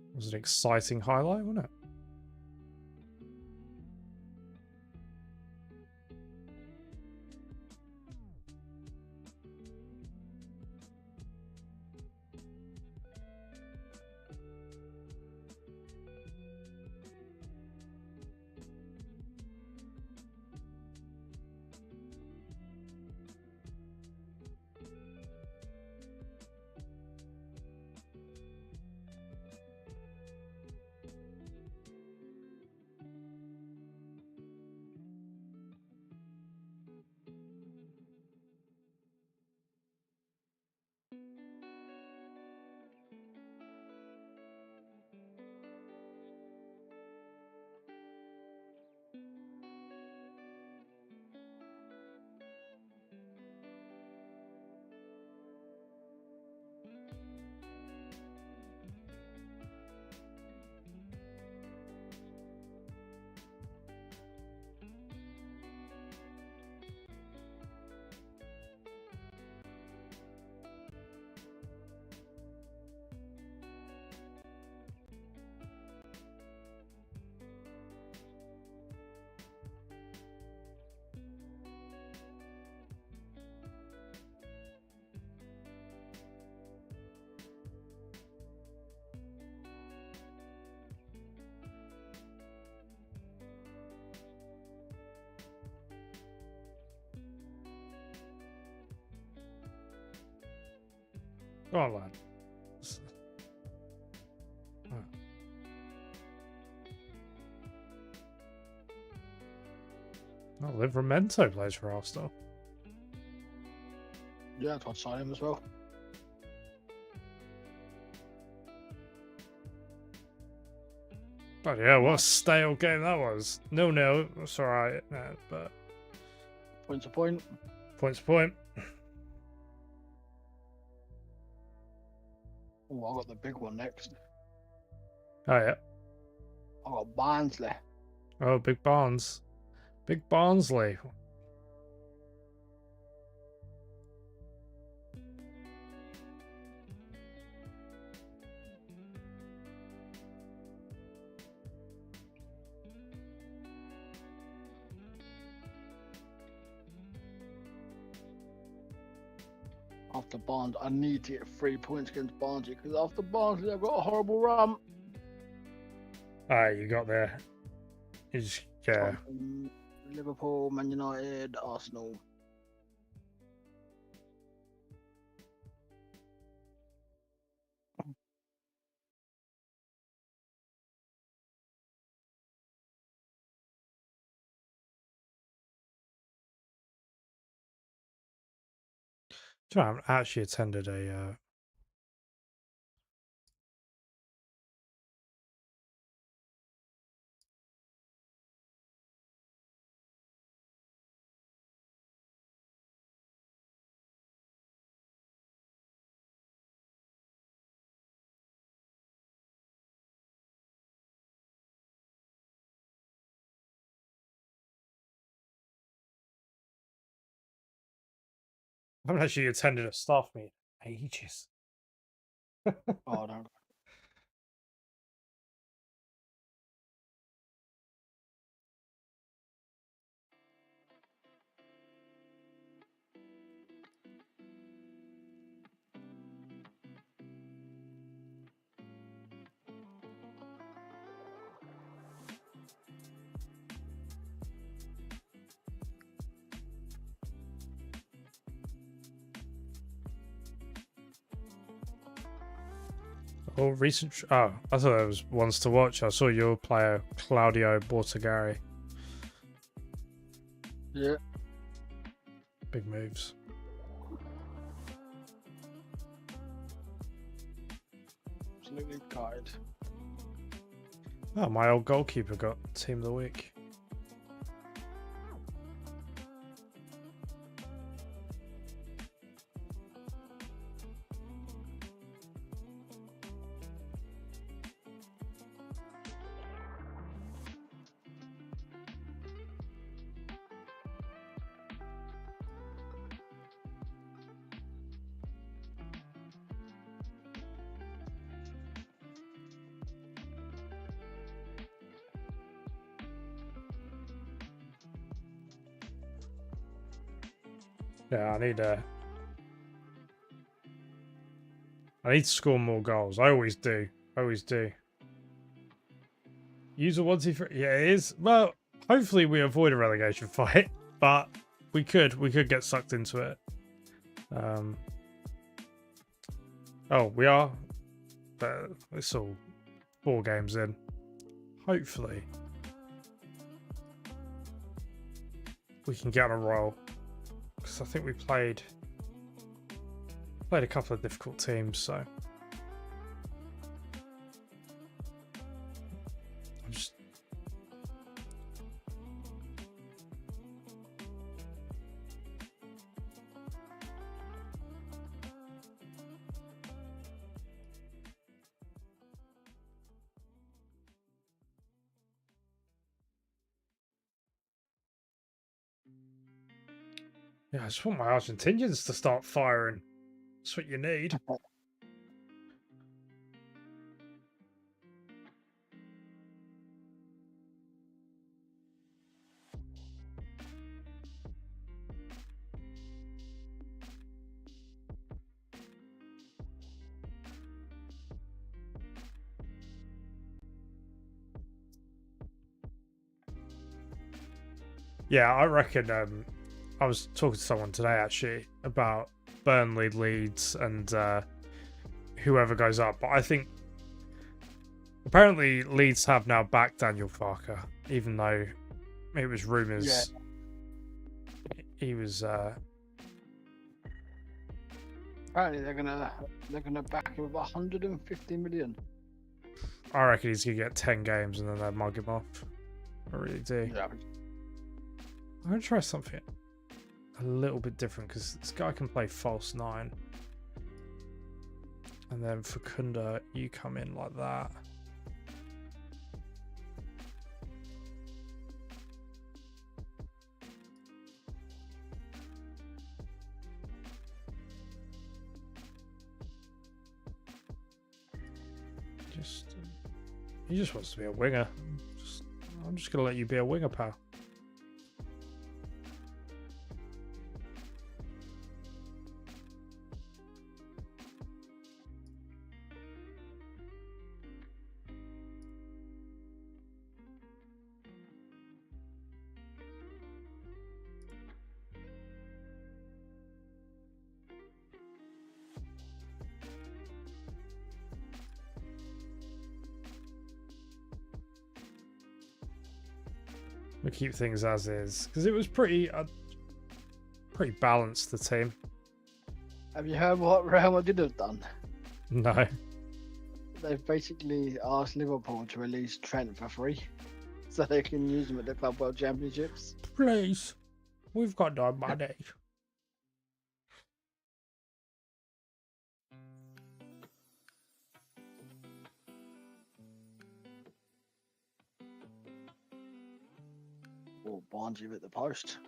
It was an exciting highlight, wasn't it? Go on, lad. Oh, Livramento plays for Arsenal. Yeah, I'd sign him as well. But yeah, what a stale game that was. 0-0. That's alright, but Point to point. points to point. Oh, I got the big one next. Oh yeah. I got Barnsley. Oh, Big Barnes. Big Barnsley. After Barnes, I need to get 3 points against Barnsley because after Barnsley, I've got a horrible run. Alright, you got there. You just, yeah. Liverpool, Man United, Arsenal. Do you know, I haven't actually attended a I haven't actually attended a staff meeting in ages. Oh, I don't. Oh, recent. Oh, I thought there was ones to watch. I saw your player, Claudio Bortagari. Yeah. Big moves. Absolutely gutted. Oh, my old goalkeeper got Team of the Week. Yeah, I need to score more goals. I always do. I always do. Use a 1-2-3. Yeah, it is. Well, hopefully we avoid a relegation fight, but we could get sucked into it. Oh, we are. But it's all 4 games in. Hopefully we can get on a roll. Because I think we played a couple of difficult teams, so I'm just yeah, I just want my Argentinians to start firing. That's what you need. Yeah, I reckon. I was talking to someone today actually about Burnley, Leeds, and whoever goes up. But I think apparently Leeds have now backed Daniel Farker, even though it was rumours he was. Apparently they're gonna back him with 150 million. I reckon he's gonna get 10 games and then they'll mug him off. I really do. Yeah. I'm gonna try something a little bit different because this guy can play false 9. And then Fakunda, you come in like that. He just wants to be a winger. I'm just gonna let you be a winger, pal. We'll keep things as is because it was pretty balanced, the team. Have you heard what Real Madrid have done? No. They've basically asked Liverpool to release Trent for free, so they can use him at the Club World Championships. Please, we've got no money. Or Barnsley at the post.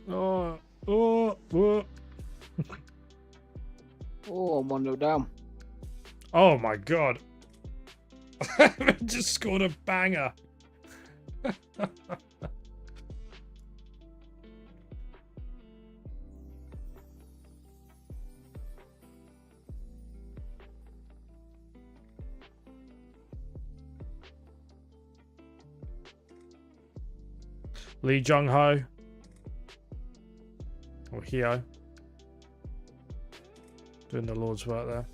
Oh. Oh, I'm 1-0 down. Oh my god. Just scored a banger. Lee Jung-ho. Or Hyo. Doing the Lord's work there.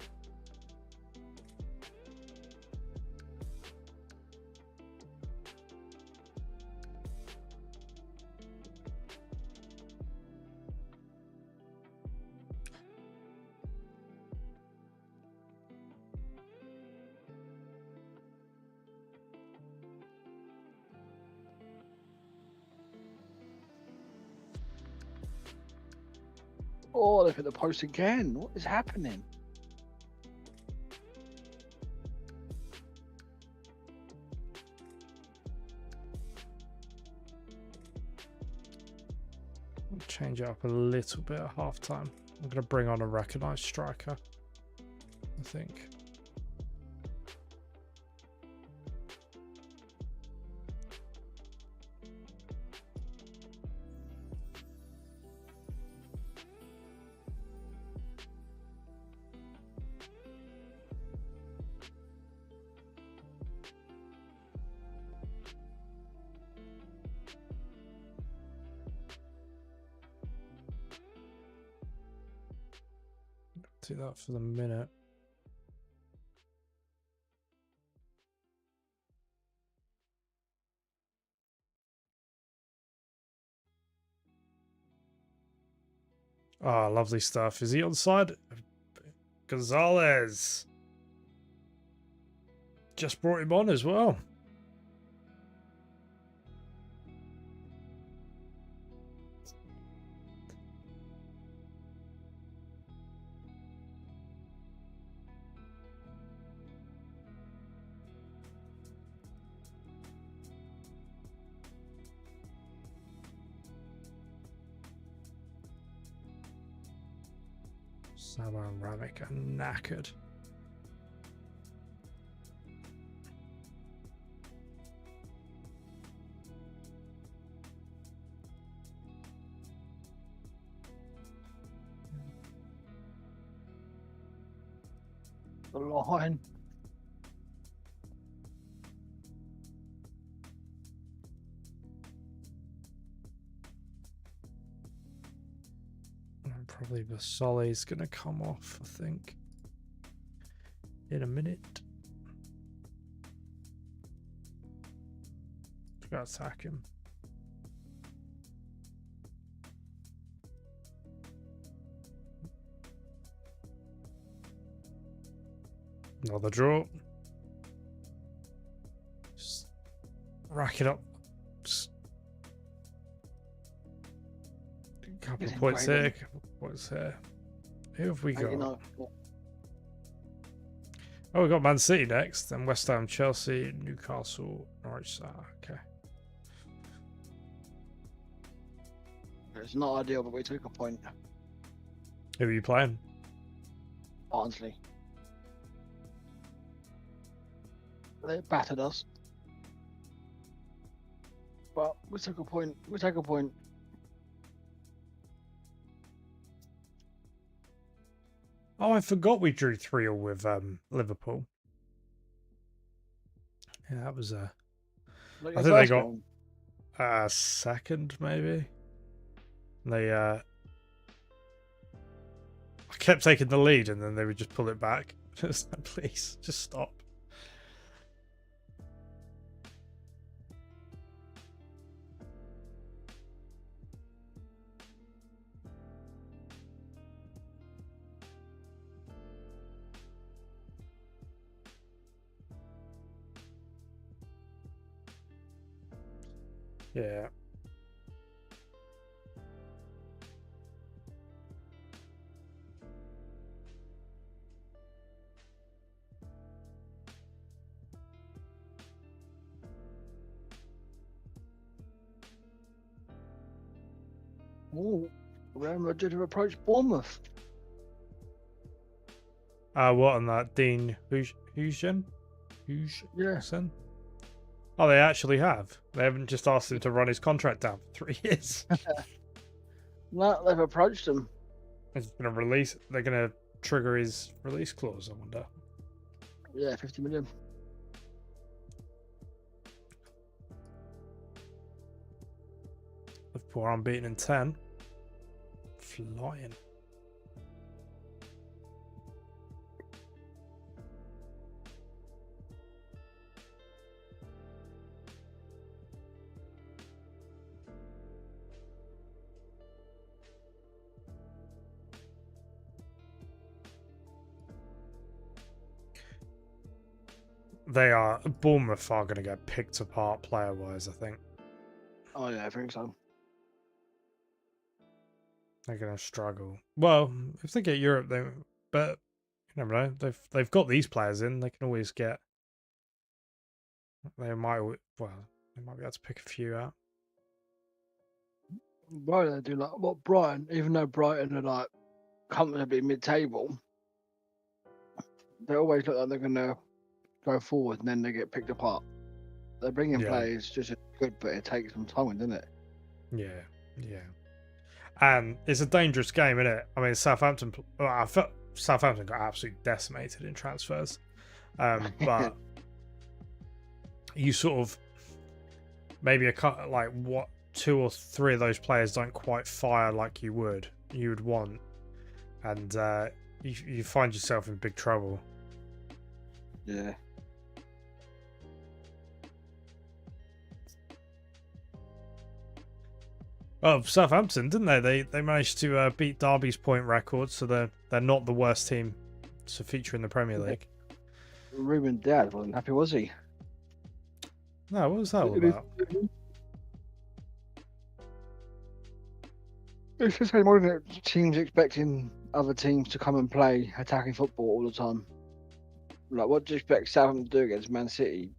Oh, they've hit the post again. What is happening? I'll change it up a little bit at half time. I'm going to bring on a recognised striker, I think. Do that for the minute. Ah, oh, lovely stuff. Is he on side? Gonzalez. Just brought him on as well. Sama and Ramek are knackered. the line. And probably Basolle's going to come off, I think, in a minute. Got to attack him. Another draw. Just rack it up. Just a couple of points here, couple of points here. Who have we got? Oh, we've got Man City next, then West Ham, Chelsea, Newcastle, Norwich. Okay. It's not ideal, but we took a point. Who are you playing? Barnsley. They battered us. But we took a point. We take a point. Oh, I forgot we drew 3-3 with Liverpool. Yeah, that was I think they got second, maybe. They I kept taking the lead and then they would just pull it back. Just like, please, just stop. Yeah. Oh, Real Madrid have approached Bournemouth. What on that? Dean Huijsen? Yeah. Oh, they actually have. They haven't just asked him to run his contract down for 3 years. No, they've approached him. They're going to trigger his release clause, I wonder. Yeah, 50 million. Liverpool are unbeaten in 10. Flying. Bournemouth are going to get picked apart player-wise, I think. Oh yeah, I think so. They're going to struggle. Well, if they get Europe, but you never know. They've got these players in. They can always get. They might be able to pick a few out. Right, they do like what Brighton. Even though Brighton are like comfortably mid-table, they always look like they're gonna go forward, and then they get picked apart. They're bringing players just as good, but it takes some time, doesn't it? Yeah. And it's a dangerous game, isn't it? I mean, Southampton. Well, I felt Southampton got absolutely decimated in transfers, but you sort of maybe like what 2 or 3 of those players don't quite fire like you would want, and you find yourself in big trouble. Yeah. Oh, Southampton, didn't they? They managed to beat Derby's point record, so they're not the worst team to feature in the Premier League. Ruben Diaz wasn't happy, was he? No, what was that all about? It's just more than teams expecting other teams to come and play attacking football all the time. Like, what do you expect Southampton to do against Man City?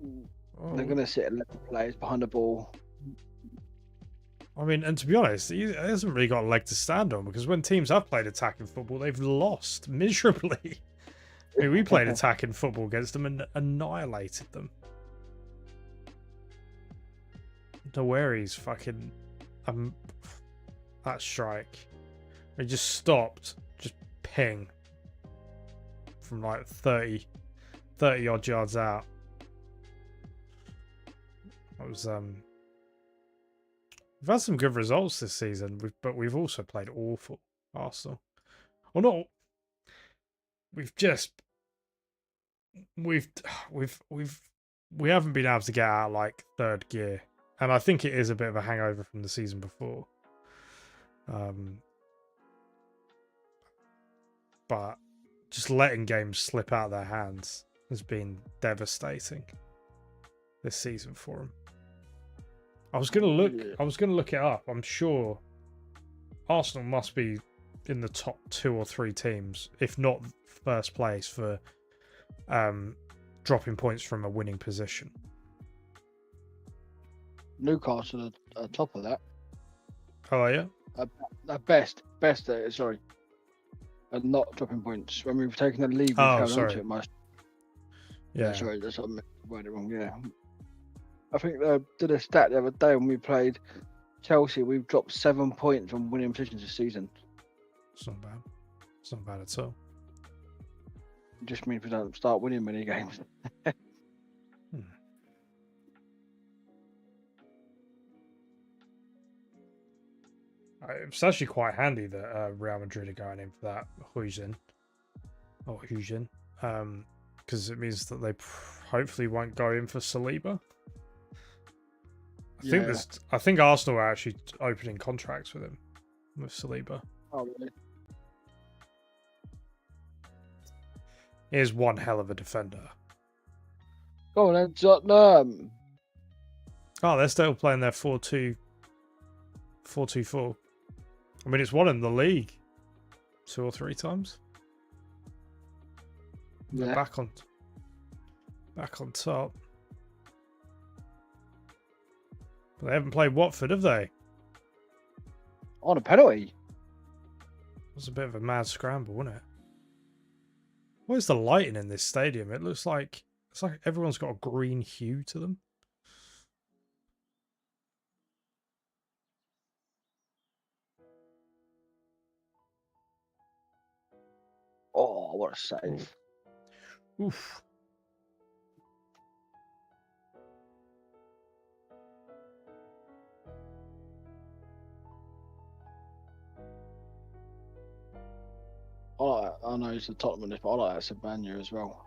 They're going to sit 11 players behind the ball. I mean, and to be honest, he hasn't really got a leg to stand on, because when teams have played attacking football, they've lost miserably. I mean, we played attacking football against them and annihilated them. No worries, fucking that strike. It just stopped. Just ping. from like 30 odd yards out. It was we've had some good results this season, but we've also played awful, Arsenal. Or not. We haven't been able to get out like third gear, and I think it is a bit of a hangover from the season before. But just letting games slip out of their hands has been devastating this season for them. I was gonna look it up. I'm sure Arsenal must be in the top 2 or 3 teams, if not first place, for dropping points from a winning position. Newcastle are top of that. Oh yeah. Best. Sorry, and not dropping points. When we've taken the lead, we've held on to it most. Yeah. Sorry, that's what I worded it wrong. Yeah, I think they did a stat the other day when we played Chelsea. We've dropped 7 points from winning positions this season. It's not bad. It's not bad at all. It just means we don't start winning many games. It's actually quite handy that Real Madrid are going in for that Hujin, because it means that they hopefully won't go in for Saliba. I think Arsenal are actually opening contracts with him, with Saliba. Oh, really? He is one hell of a defender. Go on then, Tottenham. Oh, they're still playing their 4-2-4. I mean, it's won in the league 2 or 3 times. Yeah. They're back on top. But they haven't played Watford, have they? On a penalty. It was a bit of a mad scramble, wasn't it? What is the lighting in this stadium? It looks like it's like everyone's got a green hue to them. Oh, what a save. Oof. I know he's the Tottenham, but I like that Sabania as well.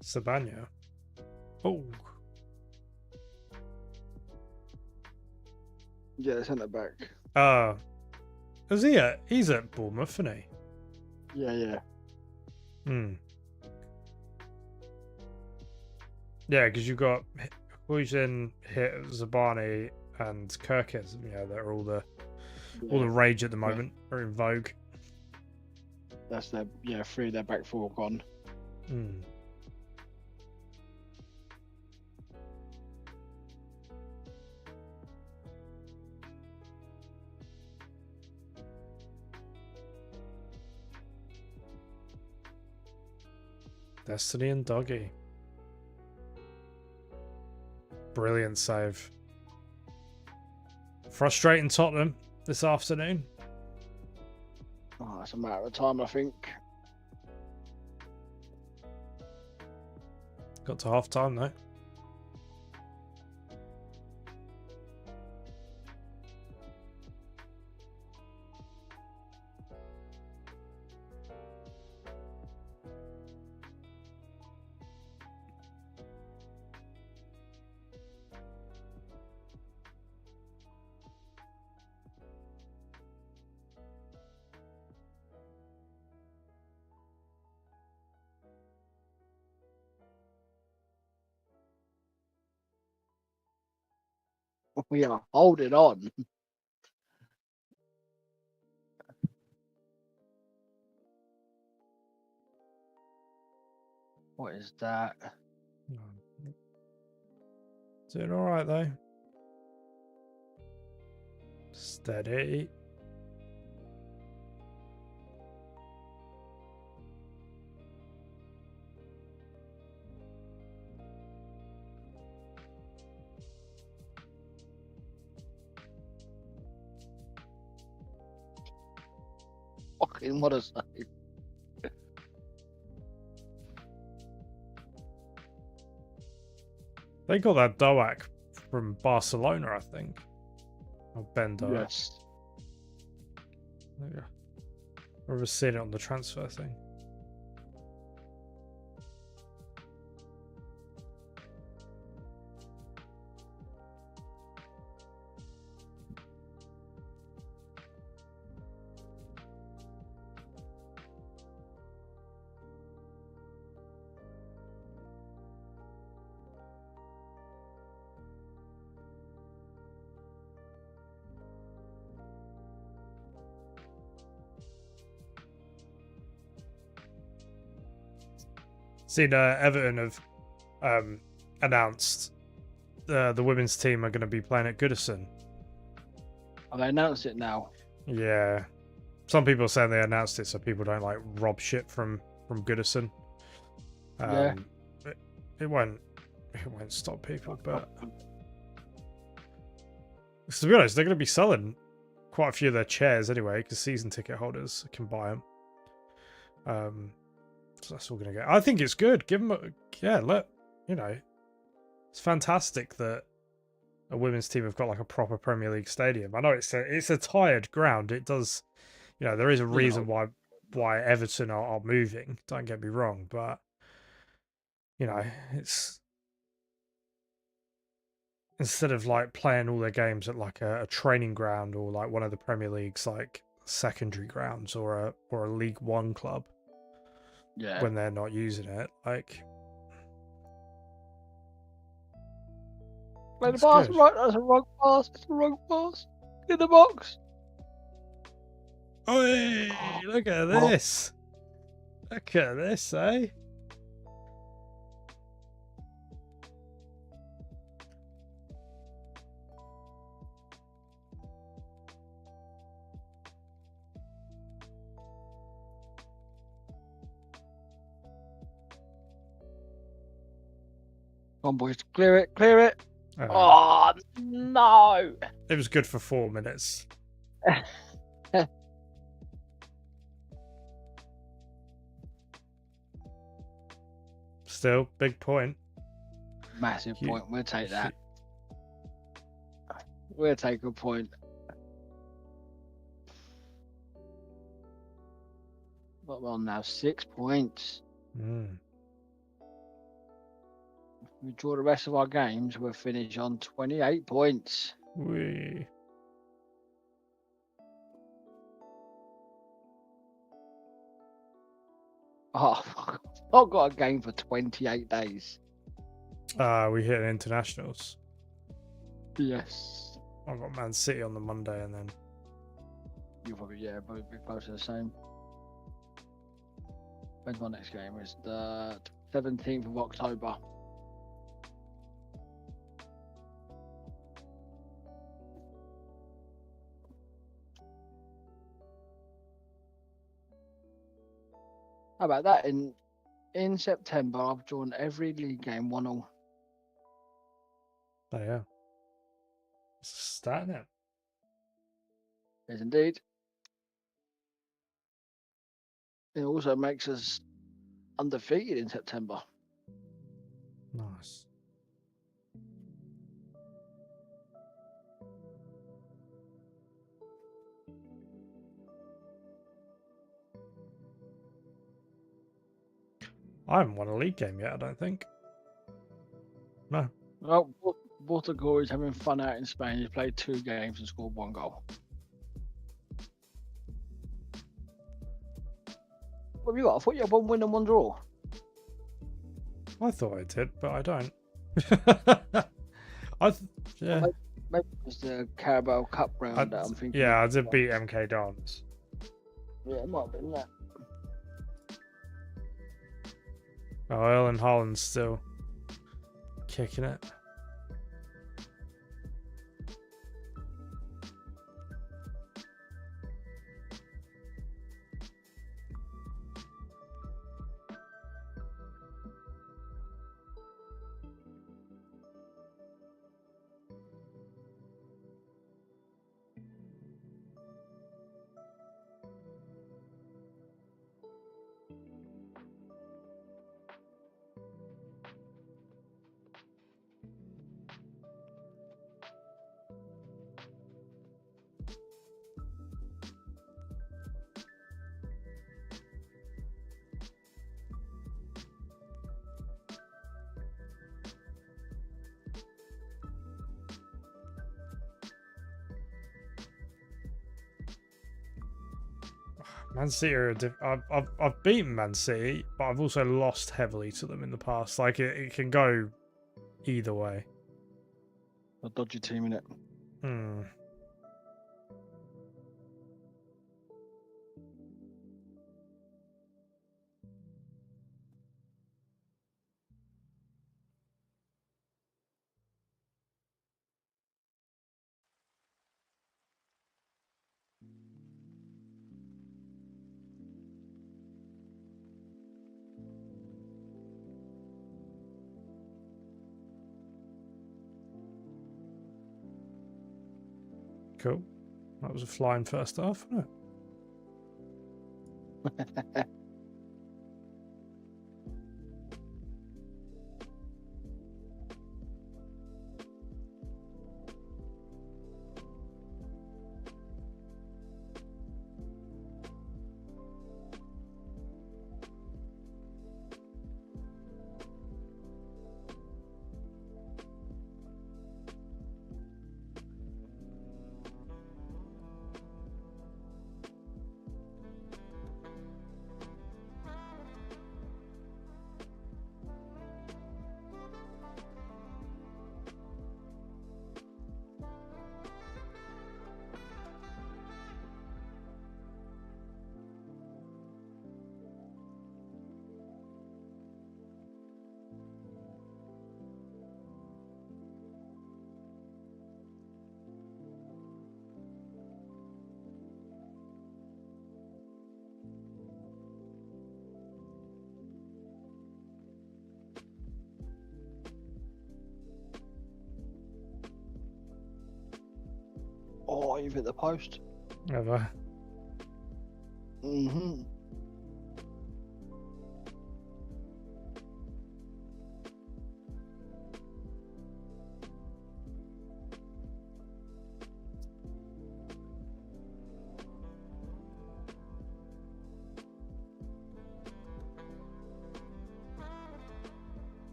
Sabania. Oh. Yeah, they sent it back. Is he's at Bournemouth, isn't he? Yeah. Yeah, because you've got Huijin, Hit, Zabani, and Kirkes. Yeah, they're all the rage at the moment, are in vogue. That's their 3 of their back 4 gone. Destiny and Doggy. Brilliant save. Frustrating Tottenham this afternoon. Oh, it's a matter of time, I think. Got to half time though. We are holding on. What is that? Doing all right though. Steady. fucking what a save. They got that Doak from Barcelona, I think. Or Ben Doak. Yes. Yeah. I've ever seen it on the transfer thing. Seen Everton have announced the women's team are going to be playing at Goodison. Have they announced it now? Yeah, some people are saying they announced it so people don't like rob shit from Goodison. Yeah. It won't stop people, but to be honest, they're going to be selling quite a few of their chairs anyway because season ticket holders can buy them. So that's all going to go. I think it's good. Give them, it's fantastic that a women's team have got like a proper Premier League stadium. I know it's a tired ground. It does, there is a reason why Everton are moving. Don't get me wrong, but it's instead of like playing all their games at like a training ground or like one of the Premier League's like secondary grounds or a League One club. Yeah. When they're not using it, like. Play the pass, right? That's a wrong pass. It's a wrong pass. In the box. Oi! Look at this. Look at this, eh? Come on, boys. Clear it. Clear it. Oh, no. It was good for 4 minutes. Still, big point. Massive point. We'll take that. We'll take a point. What we're on now? 6 points. If we draw the rest of our games, we'll finish on 28 points. Wee. Oh, I've got a game for 28 days. We hit internationals. Yes. I've got Man City on the Monday and then. You'll probably, probably be close to the same. When's my next game? It's the 17th of October. How about that? In September, I've drawn every league game 1-1. Oh yeah. It's a stat, isn't it? Yes, indeed. It also makes us undefeated in September. Nice. I haven't won a league game yet, I don't think. No. Well, Portugal is having fun out in Spain. He's played 2 games and scored 1 goal. What have you got? I thought you had 1 win and 1 draw. I thought I did, but I don't. Yeah. Maybe it was the Carabao Cup round that I'm thinking. Yeah, I did beat MK Dons. Yeah, it might have been that. Oh, Erling Haaland's still kicking it. Man City are I've beaten Man City, but I've also lost heavily to them in the past. Like it can go either way. A dodgy team in it. Hmm. Cool. That was a flying first half, wasn't it? Oh, you've hit the post. Ever. Mm-hmm.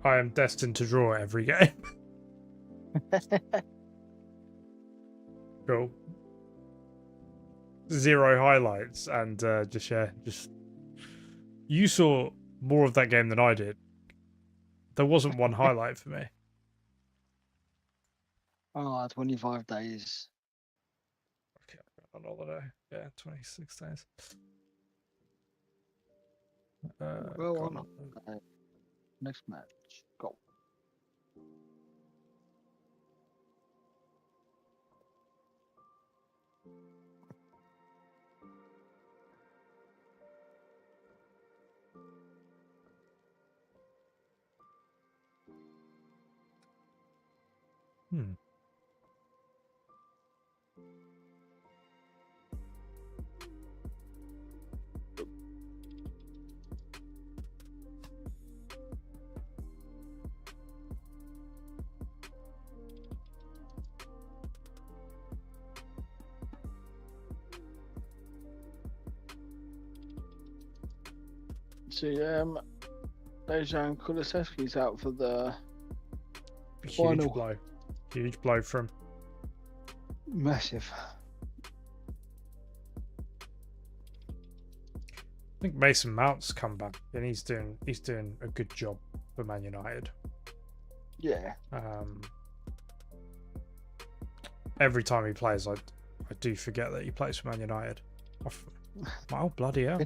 I am destined to draw every game. Cool. 0 highlights and just you saw more of that game than I did. There wasn't one highlight for me. Oh, 25 days. Okay, I'm on holiday. Yeah, 26 days. Well, on. Next match. Go. Hmm. See, Dejan Kulusevski's out for the Huge final. blow. Huge blow from. Massive. I think Mason Mount's come back and he's doing a good job for Man United. Yeah. Every time he plays, I do forget that he plays for Man United. Oh bloody hell!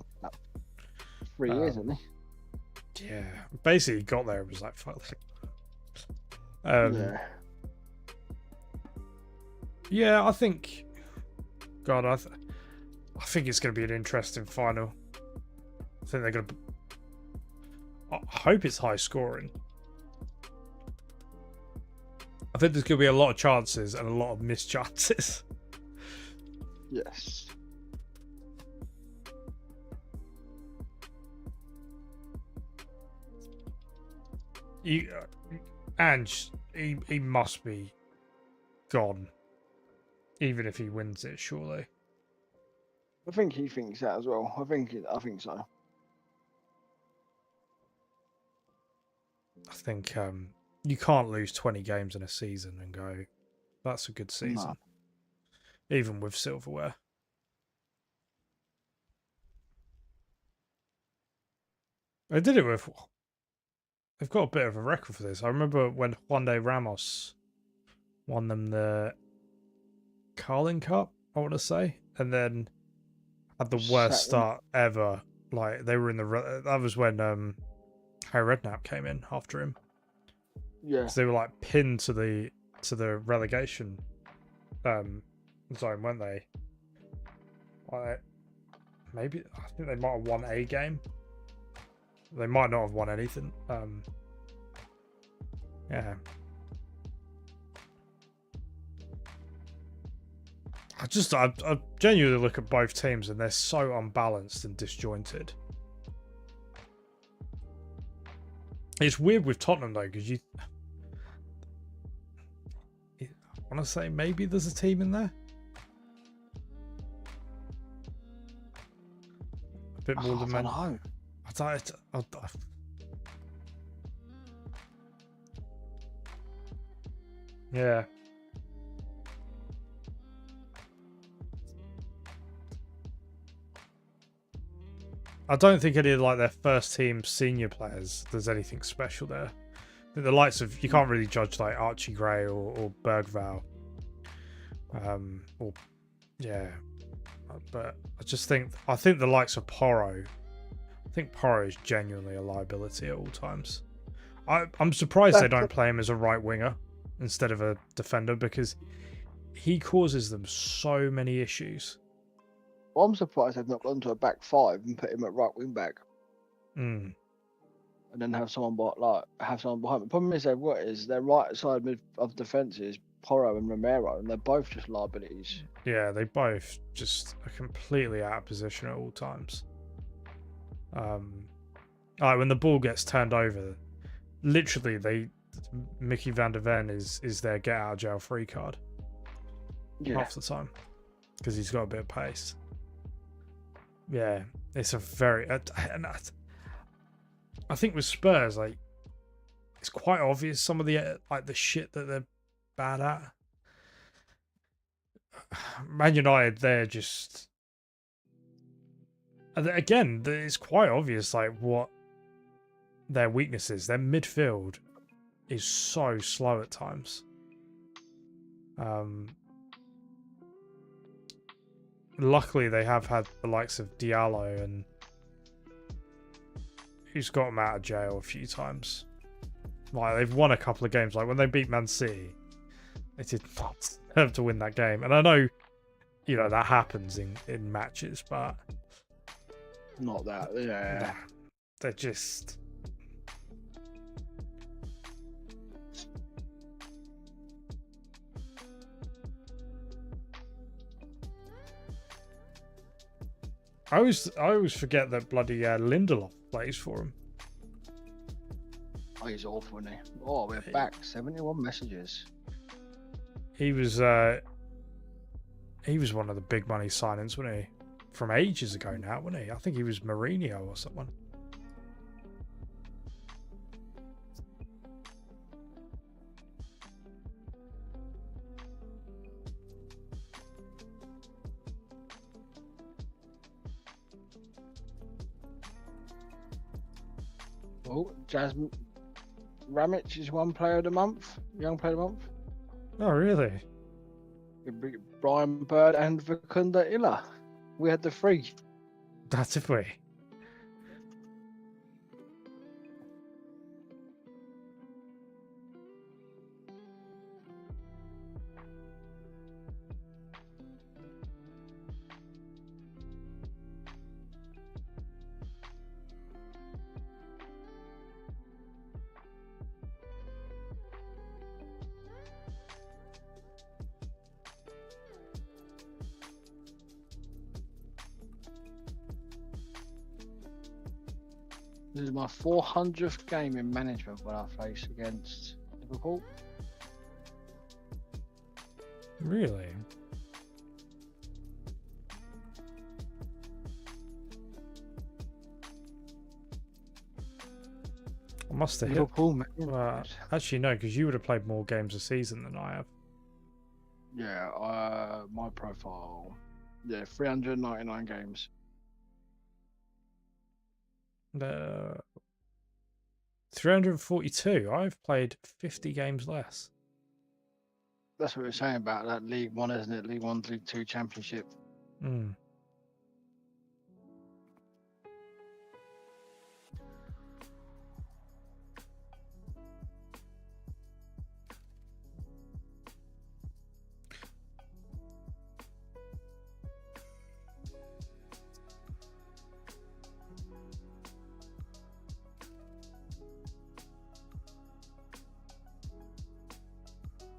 3 years, isn't he? Yeah, basically got there and was like, fuck. Yeah. Yeah, I think. God, I think it's going to be an interesting final. I think they're going to. I hope it's high scoring. I think there's going to be a lot of chances and a lot of missed chances. Yes. Ange, he must be gone, even if he wins it, surely. I think he thinks that as well. I think so. I think you can't lose 20 games in a season and go, that's a good season, even with silverware. They did it with. They've got a bit of a record for this. I remember when Juan de Ramos won them the Carling Cup, I want to say, and then had the worst start ever. Like they were in the. That was when Harry Redknapp came in after him. Yeah. Because they were like pinned to the relegation zone, weren't they? Like, maybe I think they might have won a game. They might not have won anything. Yeah. I genuinely look at both teams and they're so unbalanced and disjointed. It's weird with Tottenham though, because I want to say maybe there's a team in there. A bit more than I don't know. Yeah. I don't think any of like their first team senior players there's anything special there. I think the likes of you can't really judge like Archie Gray or Bergvall. Or yeah. But I think the likes of Porro. I think Porro is genuinely a liability at all times. I'm surprised they don't play him as a right winger instead of a defender because he causes them so many issues. Well, I'm surprised they've not gone to a back five and put him at right wing back. Mm. And then have someone behind. The problem is their right side of defence is Porro and Romero, and they're both just liabilities. Yeah, they both just are completely out of position at all times. When the ball gets turned over, literally Mickey van der Ven is their get out of jail free card half the time because he's got a bit of pace. Yeah, it's a very I think with Spurs, like it's quite obvious some of the the shit that they're bad at. Man United, they're just again, it's quite obvious like what their weakness is. Their midfield is so slow at times. Luckily, they have had the likes of Diallo and who's got them out of jail a few times. Like they've won a couple of games. Like when they beat Man City, they did not deserve to win that game. And I know, that happens in matches, but not that. Yeah, nah, they're just. I always forget that bloody Lindelof plays for him. Oh, he's awful, isn't he? Oh, we're back. 71 messages. He was one of the big money signings, wasn't he? From ages ago now, wasn't he? I think he was Mourinho or someone. Oh, Jasmine Ramic is one player of the month, young player of the month. Oh, really? Brian Bird and Vicunda Illa. We had the three. That's if we. This is my 400th game in management when I face against Liverpool. Really? I must have hit. Liverpool, Man Well, United. actually, no, because you would have played more games a season than I have. Yeah, my profile. Yeah, 399 games. 342. I've played 50 games less. That's what we're saying about that League One, isn't it? League One, League Two Championship. Mm.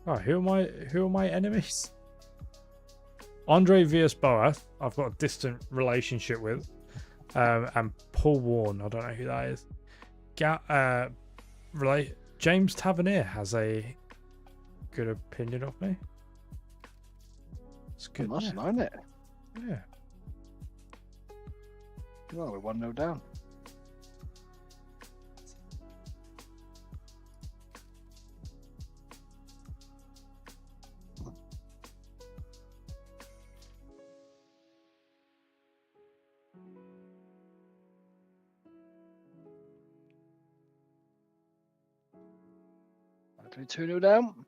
Oh, who are my enemies? Andre Villas-Boas, I've got a distant relationship with, and Paul Warne, I don't know who that is. James Tavernier has a good opinion of me. It's You good. must Yeah. know, isn't it? Yeah. Well, we're 1-0 down. Are we 2-0 down?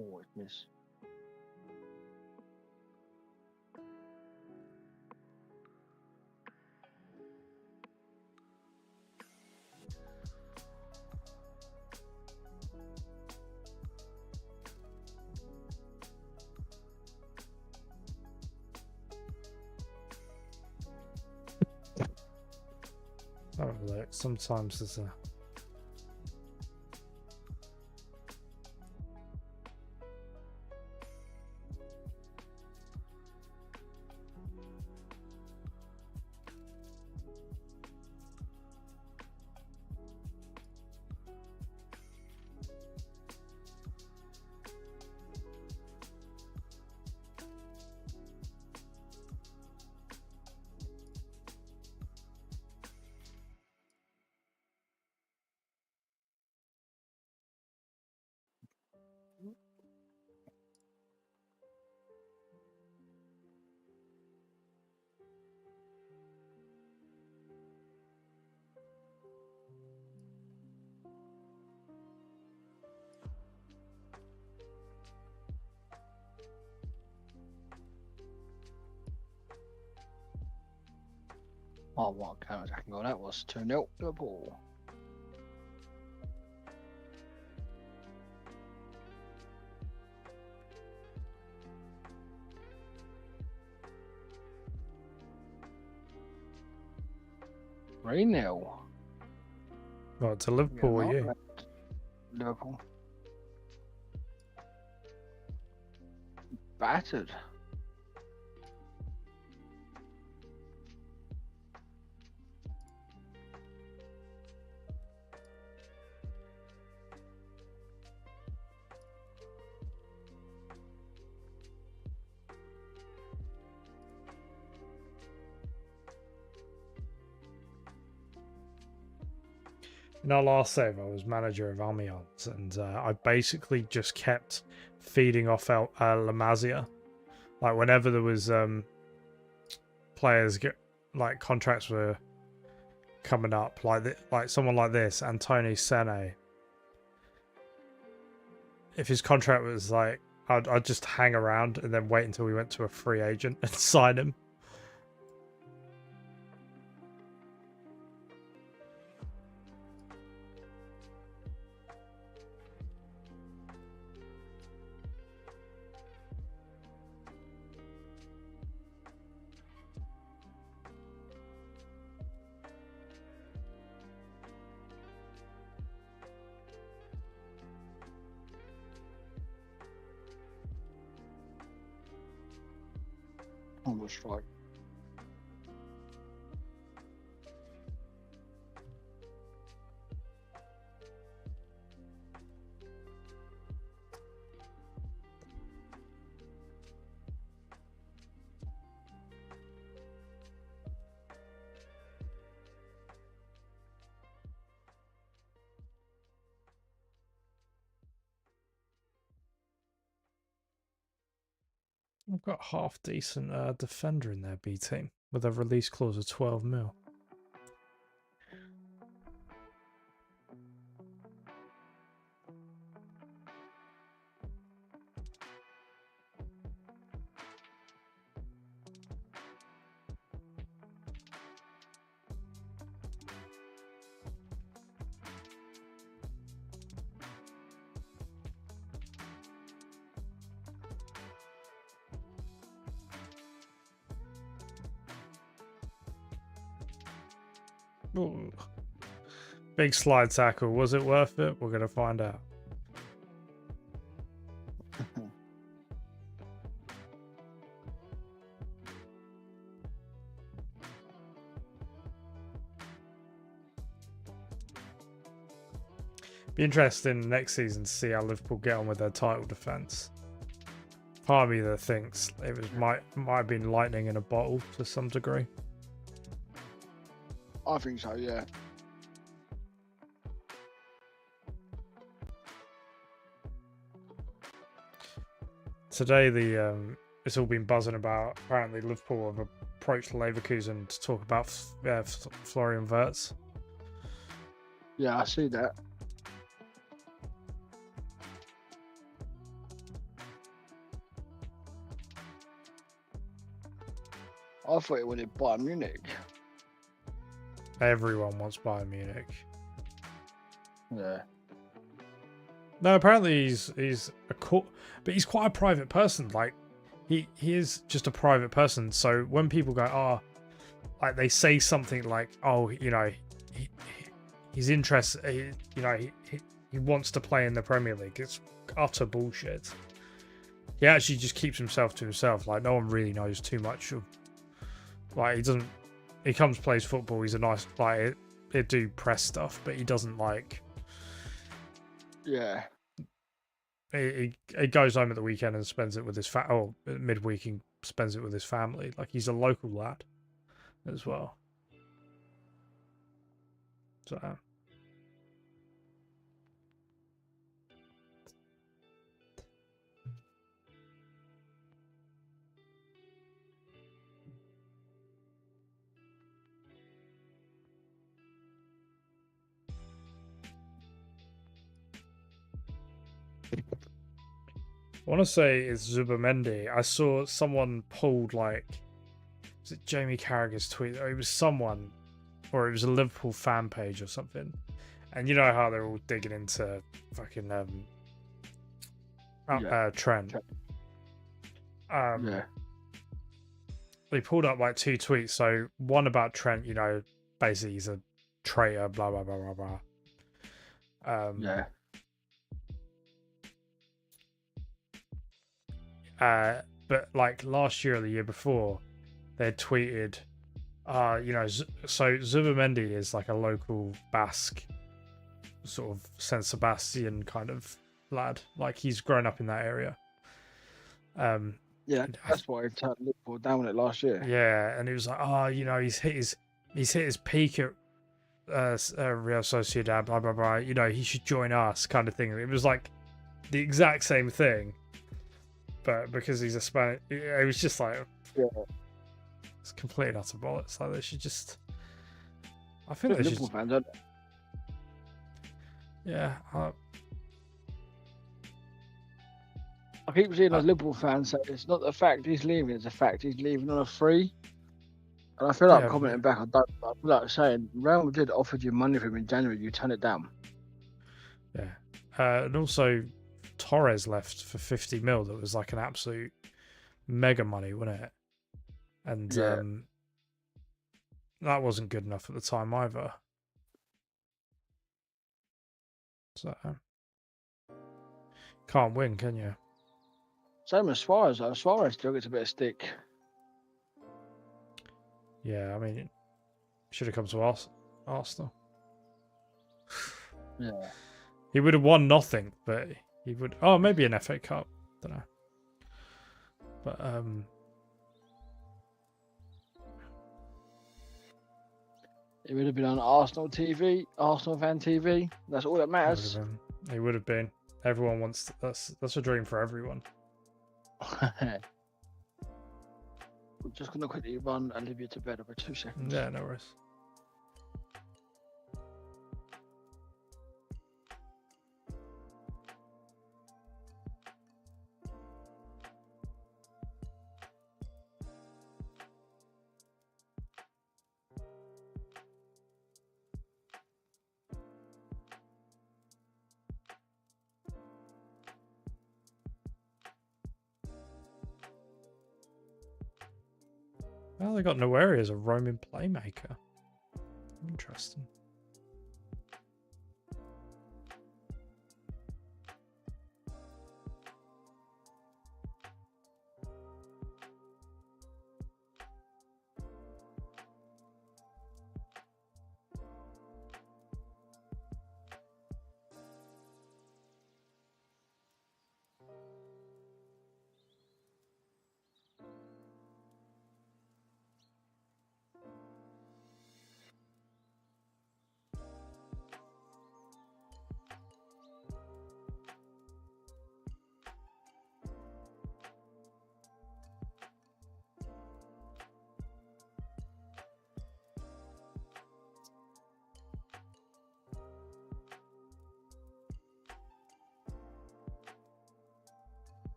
Oh, it's miss. Oh, look, sometimes there's a. Oh, what a counter-attacking goal that was. 2-0 Liverpool. Three 0 What, to Liverpool, are you? Liverpool. Battered. In our last save, I was manager of Amiens, and I basically just kept feeding off La Masia. Like whenever there was players like contracts were coming up, like someone like this, Anthony Sene. If his contract was like, I'd just hang around and then wait until we went to a free agent and sign him. Almost right. I've got half decent defender in their B team with a release clause of 12 mil. Ooh. Big slide tackle. Was it worth it? We're going to find out. Be interesting next season to see how Liverpool get on with their title defence. Part of me that thinks it was might have been lightning in a bottle to some degree. I think so, yeah. Today, it's all been buzzing about. Apparently, Liverpool have approached Leverkusen to talk about Florian Wirtz. Yeah, I see that. I thought it would have Bayern Munich. Everyone wants Bayern Munich. Yeah. No, apparently he's but he's quite a private person. Like he is just a private person. So when people go, oh, like they say something like, oh, you know, he's interested, he wants to play in the Premier League. It's utter bullshit. He actually just keeps himself to himself. Like no one really knows too much of. Like he doesn't. He comes, plays football. He's a nice like he do press stuff, but he doesn't like. Yeah. He goes home at the weekend and spends it with his midweek and spends it with his family. Like he's a local lad as well. So. I want to say it's Zubamendi. I saw someone pulled like, was it Jamie Carragher's tweet? Or it was someone, or it was a Liverpool fan page or something. And you know how they're all digging into fucking Trent. Yeah. They pulled up like 2 tweets. So one about Trent, you know, basically he's a traitor, blah blah blah blah blah. Yeah. But like last year or the year before, they tweeted, so Zubamendi is like a local Basque sort of San Sebastian kind of lad. Like he's grown up in that area. Yeah, that's why he turned Liverpool down with it last year. Yeah, and it was like, he's hit his peak at Real Sociedad, blah blah blah. You know, he should join us, kind of thing. It was like the exact same thing. But because he's a Spanish, it was just like, it's complete and utter bollocks. Like they should just, I think they Liverpool should. fans, aren't they? Yeah. I keep seeing those Liverpool fans say it's not the fact he's leaving; it's the fact he's leaving on a free. And I feel like commenting back. I feel like saying Real Madrid offered you money for him in January, you turn it down. Yeah, and also Torres left for 50 mil. That was like an absolute mega money, wasn't it? And that wasn't good enough at the time either. So can't win, can you? Same as Suarez though. Suarez still gets a bit of stick. Yeah, I mean, should have come to Arsenal. Yeah. He would have won nothing, but he would. Oh, maybe an FA Cup. Don't know. But it would have been on Arsenal TV, Arsenal fan TV. That's all that matters. It would have been. Everyone wants. That's a dream for everyone. I'm just gonna quickly run Olivia to bed for 2 seconds. Yeah, no worries. Well, they got Noeri as a roaming playmaker. Interesting.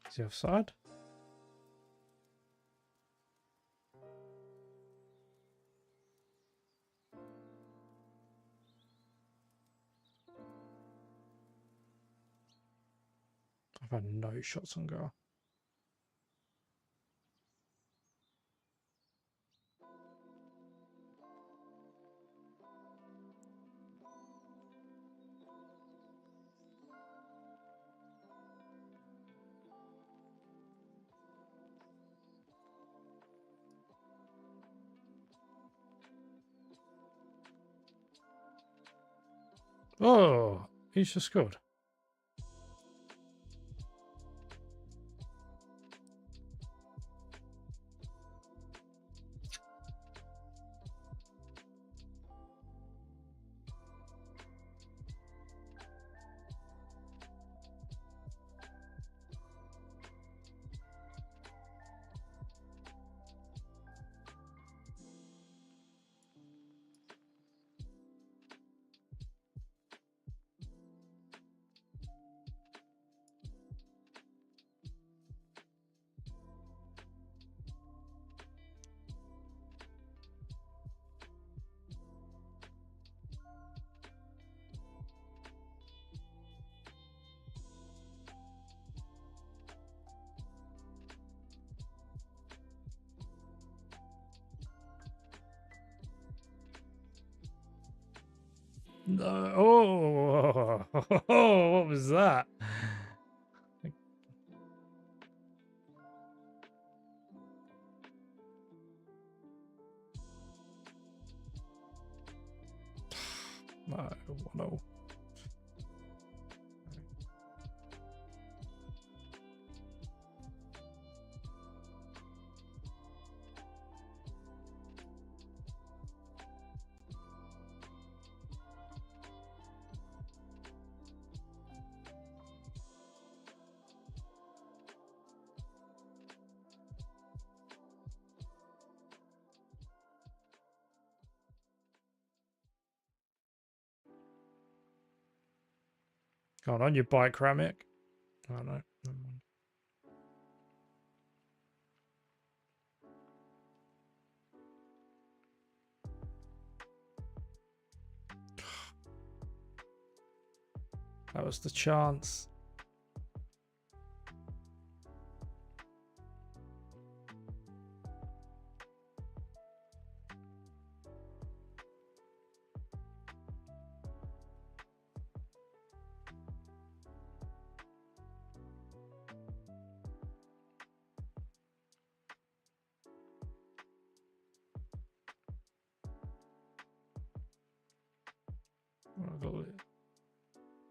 Is he offside? I've had no shots on goal. Oh, he's just scored. No. Oh, what was that? No, no. Go on your bike, Ramek. Oh, no. Never mind. That was the chance.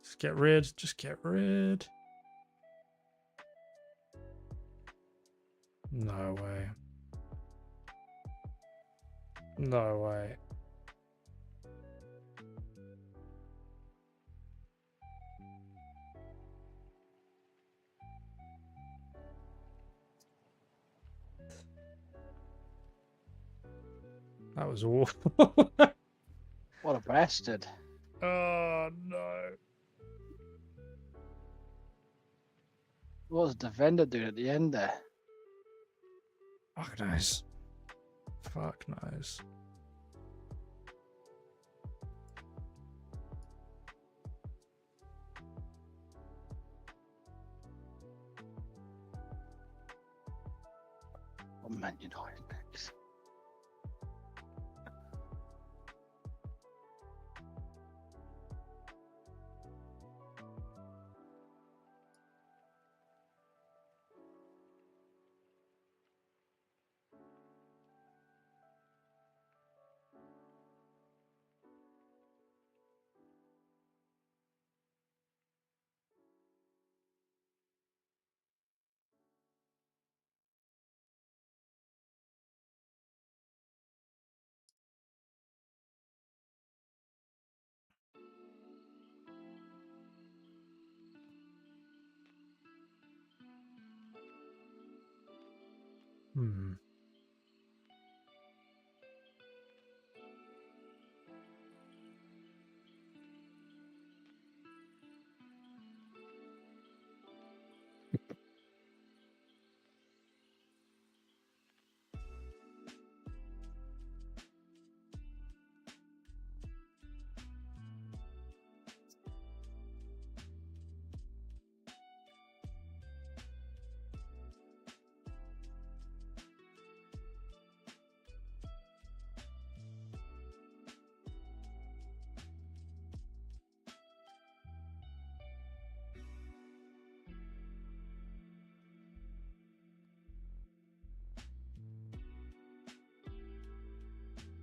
Just get rid. Just get rid. No way. No way. That was awful. What a bastard. Oh no. What was the defender doing at the end there? Fuck knows. Fuck knows. Oh, Man United next. Hmm.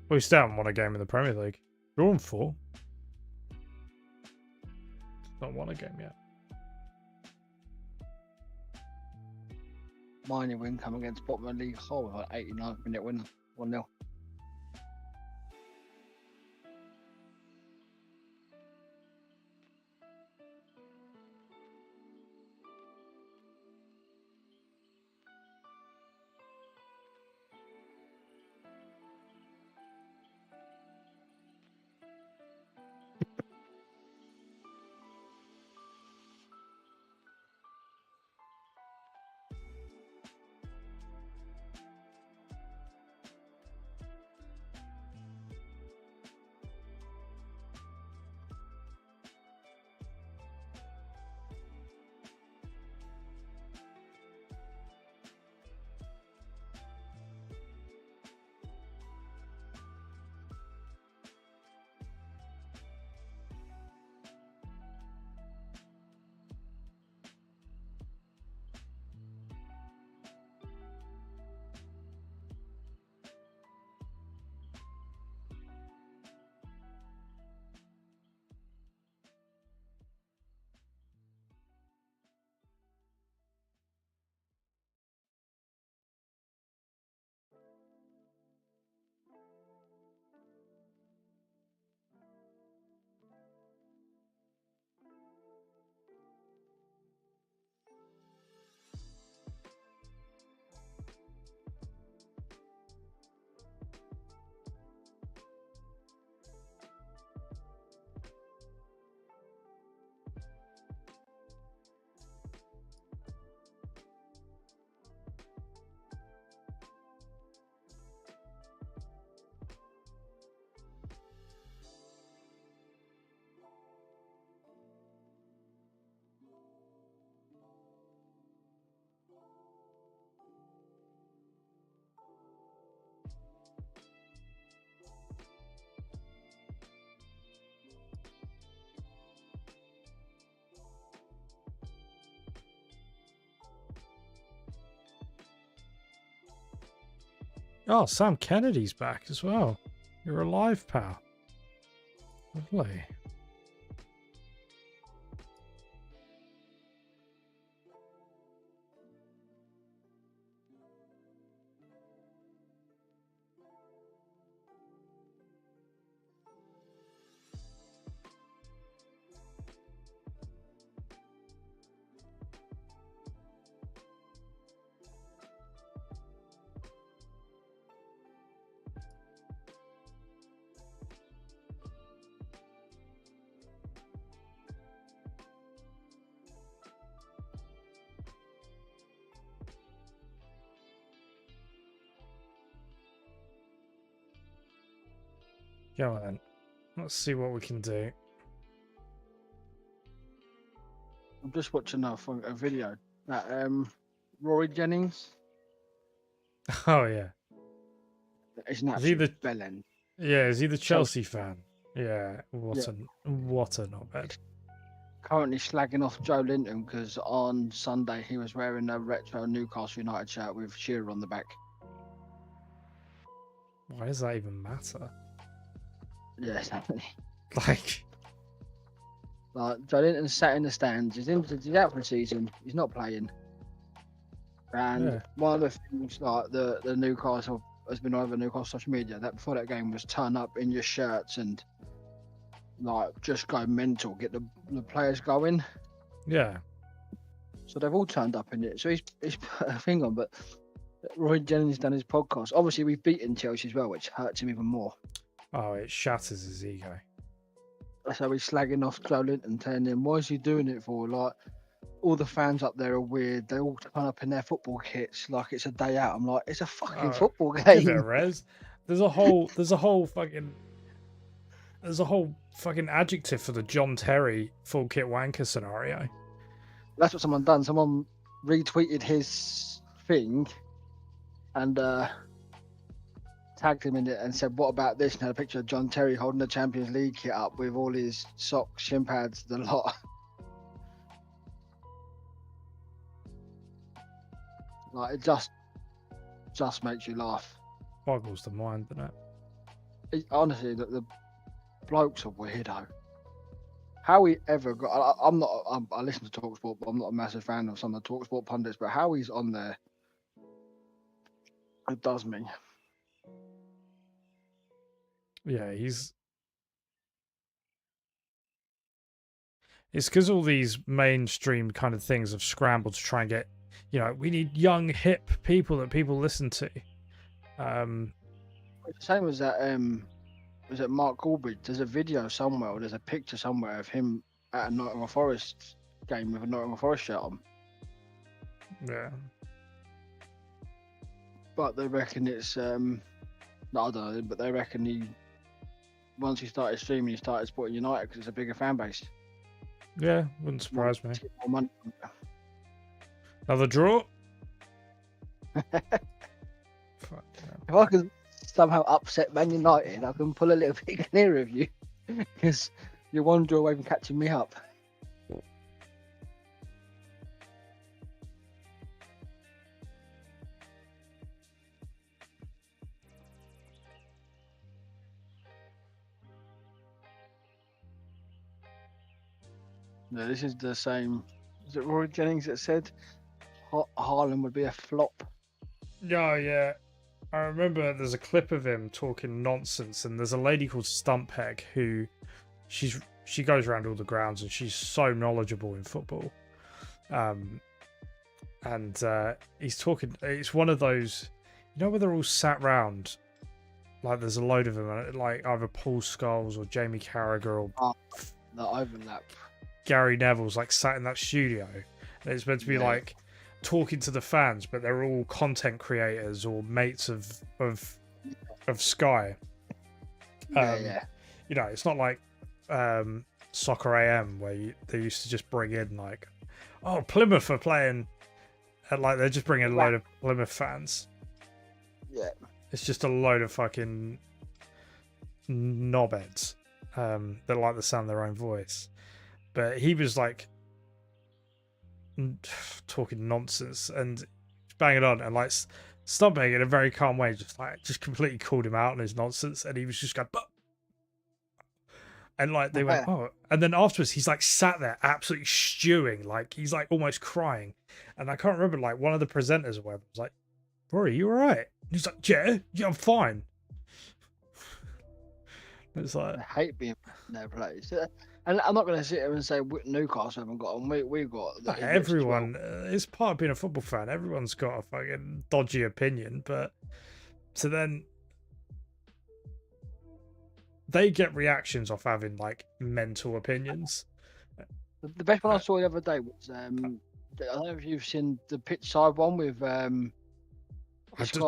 We still haven't won a game in the Premier League. Drawn 4. Not won a game yet. Mighty win come against bottom of league Hull with an 89th minute winner. 1-0. Oh, Sam Kennedy's back as well. You're alive, pal. Lovely. Go on then. Let's see what we can do. I'm just watching a video that Rory Jennings Oh yeah. is an Is he absolute bellend. Yeah, is he the Chelsea fan? Yeah. What Yeah. a not bad. Currently slagging off Joe Linton because on Sunday he was wearing a retro Newcastle United shirt with Shearer on the back. Why does that even matter? Yeah, exactly. Like, Joe Linton sat in the stands. He's out for the season. He's not playing. And yeah. one of the things like the Newcastle has been all over Newcastle social media that before that game was turn up in your shirts and like just go mental, get the players going. Yeah. So they've all turned up in it. So he's put a thing on, but Roy Jennings done his podcast. Obviously we've beaten Chelsea as well, which hurts him even more. Oh, it shatters his ego. So he's slagging off Joe Linton, telling him, why is he doing it for? Like, all the fans up there are weird. They all turn up in their football kits like it's a day out. I'm like, it's a fucking football game. Give it a res. There's a whole fucking adjective for the John Terry full kit wanker scenario. That's what someone done. Someone retweeted his thing and tagged him in it and said, what about this? And had a picture of John Terry holding the Champions League kit up with all his socks, shin pads, the lot. Like, it just makes you laugh. Boggles the mind, doesn't it? Honestly, the bloke's a weirdo. How he ever got... I listen to TalkSport, but I'm not a massive fan of some of the TalkSport pundits, but how he's on there, it does me. Yeah, it's because all these mainstream kind of things have scrambled to try and get, we need young, hip people that people listen to. Same as that, was it Mark Goldbridge? There's a video somewhere, or there's a picture somewhere of him at a Nottingham Forest game with a Nottingham Forest shirt on. Yeah. But they reckon it's, I don't know, but they reckon once he started streaming, he started supporting United because it's a bigger fan base. Yeah, wouldn't surprise me. More money. Another draw? Fuck yeah. If I can somehow upset Man United, I can pull a little bit clear of you because you're one draw away from catching me up. No, this is the same. Is it Rory Jennings that said Haaland would be a flop? Oh, yeah. I remember there's a clip of him talking nonsense, and there's a lady called Stumpeg who she goes around all the grounds, and she's so knowledgeable in football. And he's talking. It's one of those, where they're all sat round, like there's a load of them, like either Paul Scholes or Jamie Carragher or the overlap. Gary Neville's like sat in that studio, and it's meant to be like talking to the fans, but they're all content creators or mates of Sky. It's not like Soccer AM where they used to just bring in like, oh, Plymouth are playing, and like they're just bringing a load of Plymouth fans. Yeah, it's just a load of fucking knobheads that like the sound of their own voice. But he was like talking nonsense and banging on, and like Stumpeg in a very calm way just completely called him out on his nonsense, and he was just going, but, and like they went, oh, and then afterwards he's like sat there absolutely stewing, like he's like almost crying, and I can't remember, like one of the presenters or whatever was like, Rory, you all right? And he's like, yeah, I'm fine. It's like, I hate being in their place. And I'm not going to sit here and say Newcastle haven't got them. We got everyone. It's part of being a football fan. Everyone's got a fucking dodgy opinion, but so then they get reactions off having like mental opinions. The best one I saw the other day was I don't know if you've seen the pitch side one with. To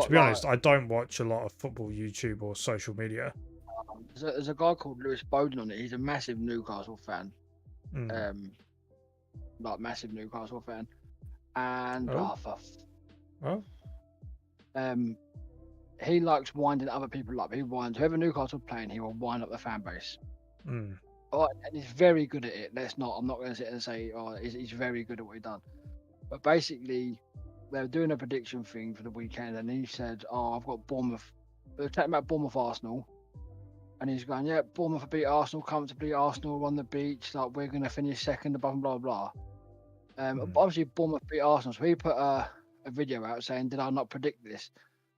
be honest, I don't watch a lot of football YouTube or social media. There's a guy called Lewis Bowden on it. He's a massive Newcastle fan. Mm. Like massive Newcastle fan. And Oh. he likes winding other people up. He winds whoever Newcastle playing, he will wind up the fan base. Mm. Oh, and he's very good at it. I'm not going to sit and say, he's very good at what he done. But basically, they were doing a prediction thing for the weekend, and he said, I've got Bournemouth. They're talking about Bournemouth Arsenal. And he's going, yeah, Bournemouth beat Arsenal comfortably. Arsenal on the beach. Like, we're going to finish second, blah, blah, blah. But obviously, Bournemouth beat Arsenal. So he put a video out saying, did I not predict this?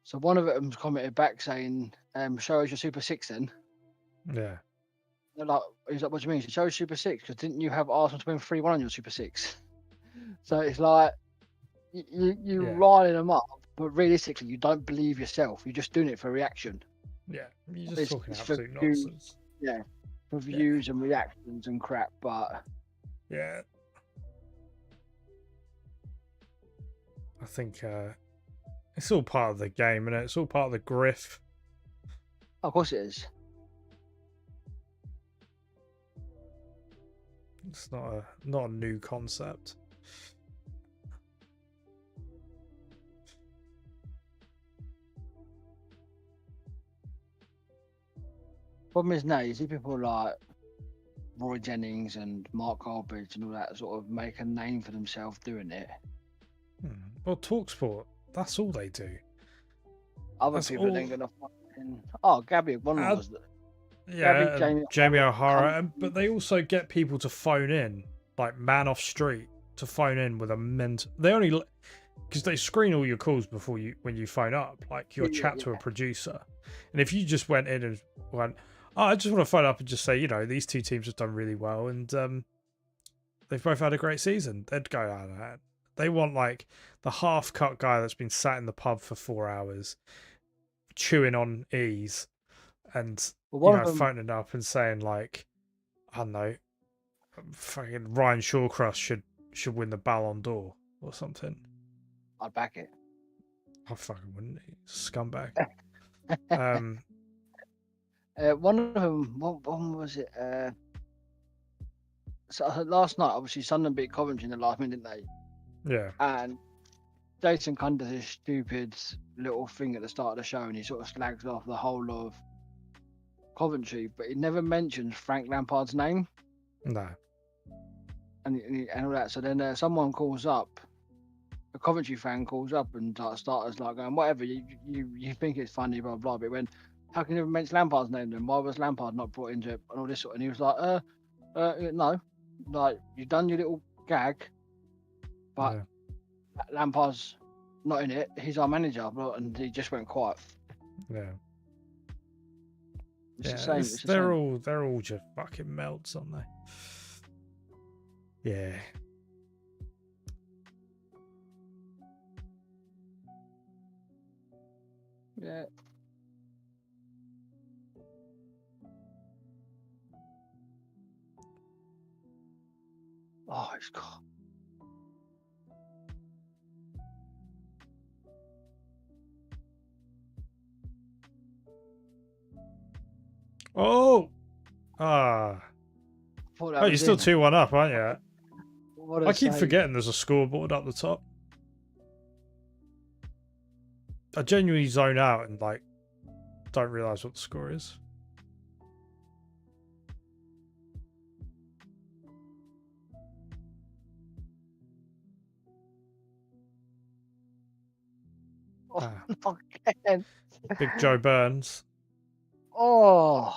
So one of them commented back saying, show us your Super 6 then. Yeah. Like, he's like, what do you mean? Show us Super 6, because didn't you have Arsenal to win 3-1 on your Super 6? So it's like, you riling them up, but realistically, you don't believe yourself. You're just doing it for reaction. Yeah, you're just talking absolute views, nonsense. Yeah, for views and reactions and crap, but... Yeah. I think it's all part of the game, and it's all part of the griff. Of course it is. It's not a new concept. Problem is now, you see people like Roy Jennings and Mark Goldbridge and all that sort of make a name for themselves doing it. Well, TalkSport, that's all they do. Other people ain't gonna fucking... Oh, Gabby, one of us. Yeah, Gabby, Jamie O'Hara, but they also get people to phone in, like man off street, to phone in with a mental. They only because they screen all your calls before when you phone up, like your chat to a producer. And if you just went in and went, I just want to phone up and just say, these two teams have done really well, and they've both had a great season, they'd go out of that. They want like the half-cut guy that's been sat in the pub for 4 hours, chewing on E's, and phoning up and saying like, I don't know, fucking Ryan Shawcross should win the Ballon d'Or or something. I'd back it. I fucking wouldn't. Scumbag. One of them, what one was it? So last night, obviously, Sunderland beat Coventry in the last minute, didn't they? Yeah. And Jason kind of does this stupid little thing at the start of the show, and he sort of slags off the whole of Coventry, but he never mentions Frank Lampard's name. No. And all that. So then someone calls up, a Coventry fan calls up and starts like going, whatever, you think it's funny, blah, blah, but when, how can you never mention Lampard's name then? Why was Lampard not brought into it? And all this sort of, and he was like, no, like, you've done your little gag, but Lampard's not in it, he's our manager, and he just went quiet. Yeah. It's the same. They're all just fucking melts, aren't they? Yeah. Yeah. Oh, it's cool. Oh! Ah. Oh, you're still 2-1 up, aren't you? I keep forgetting there's a scoreboard up the top. I genuinely zone out and like don't realise what the score is. Oh, not again. Big Joe Burns. Oh.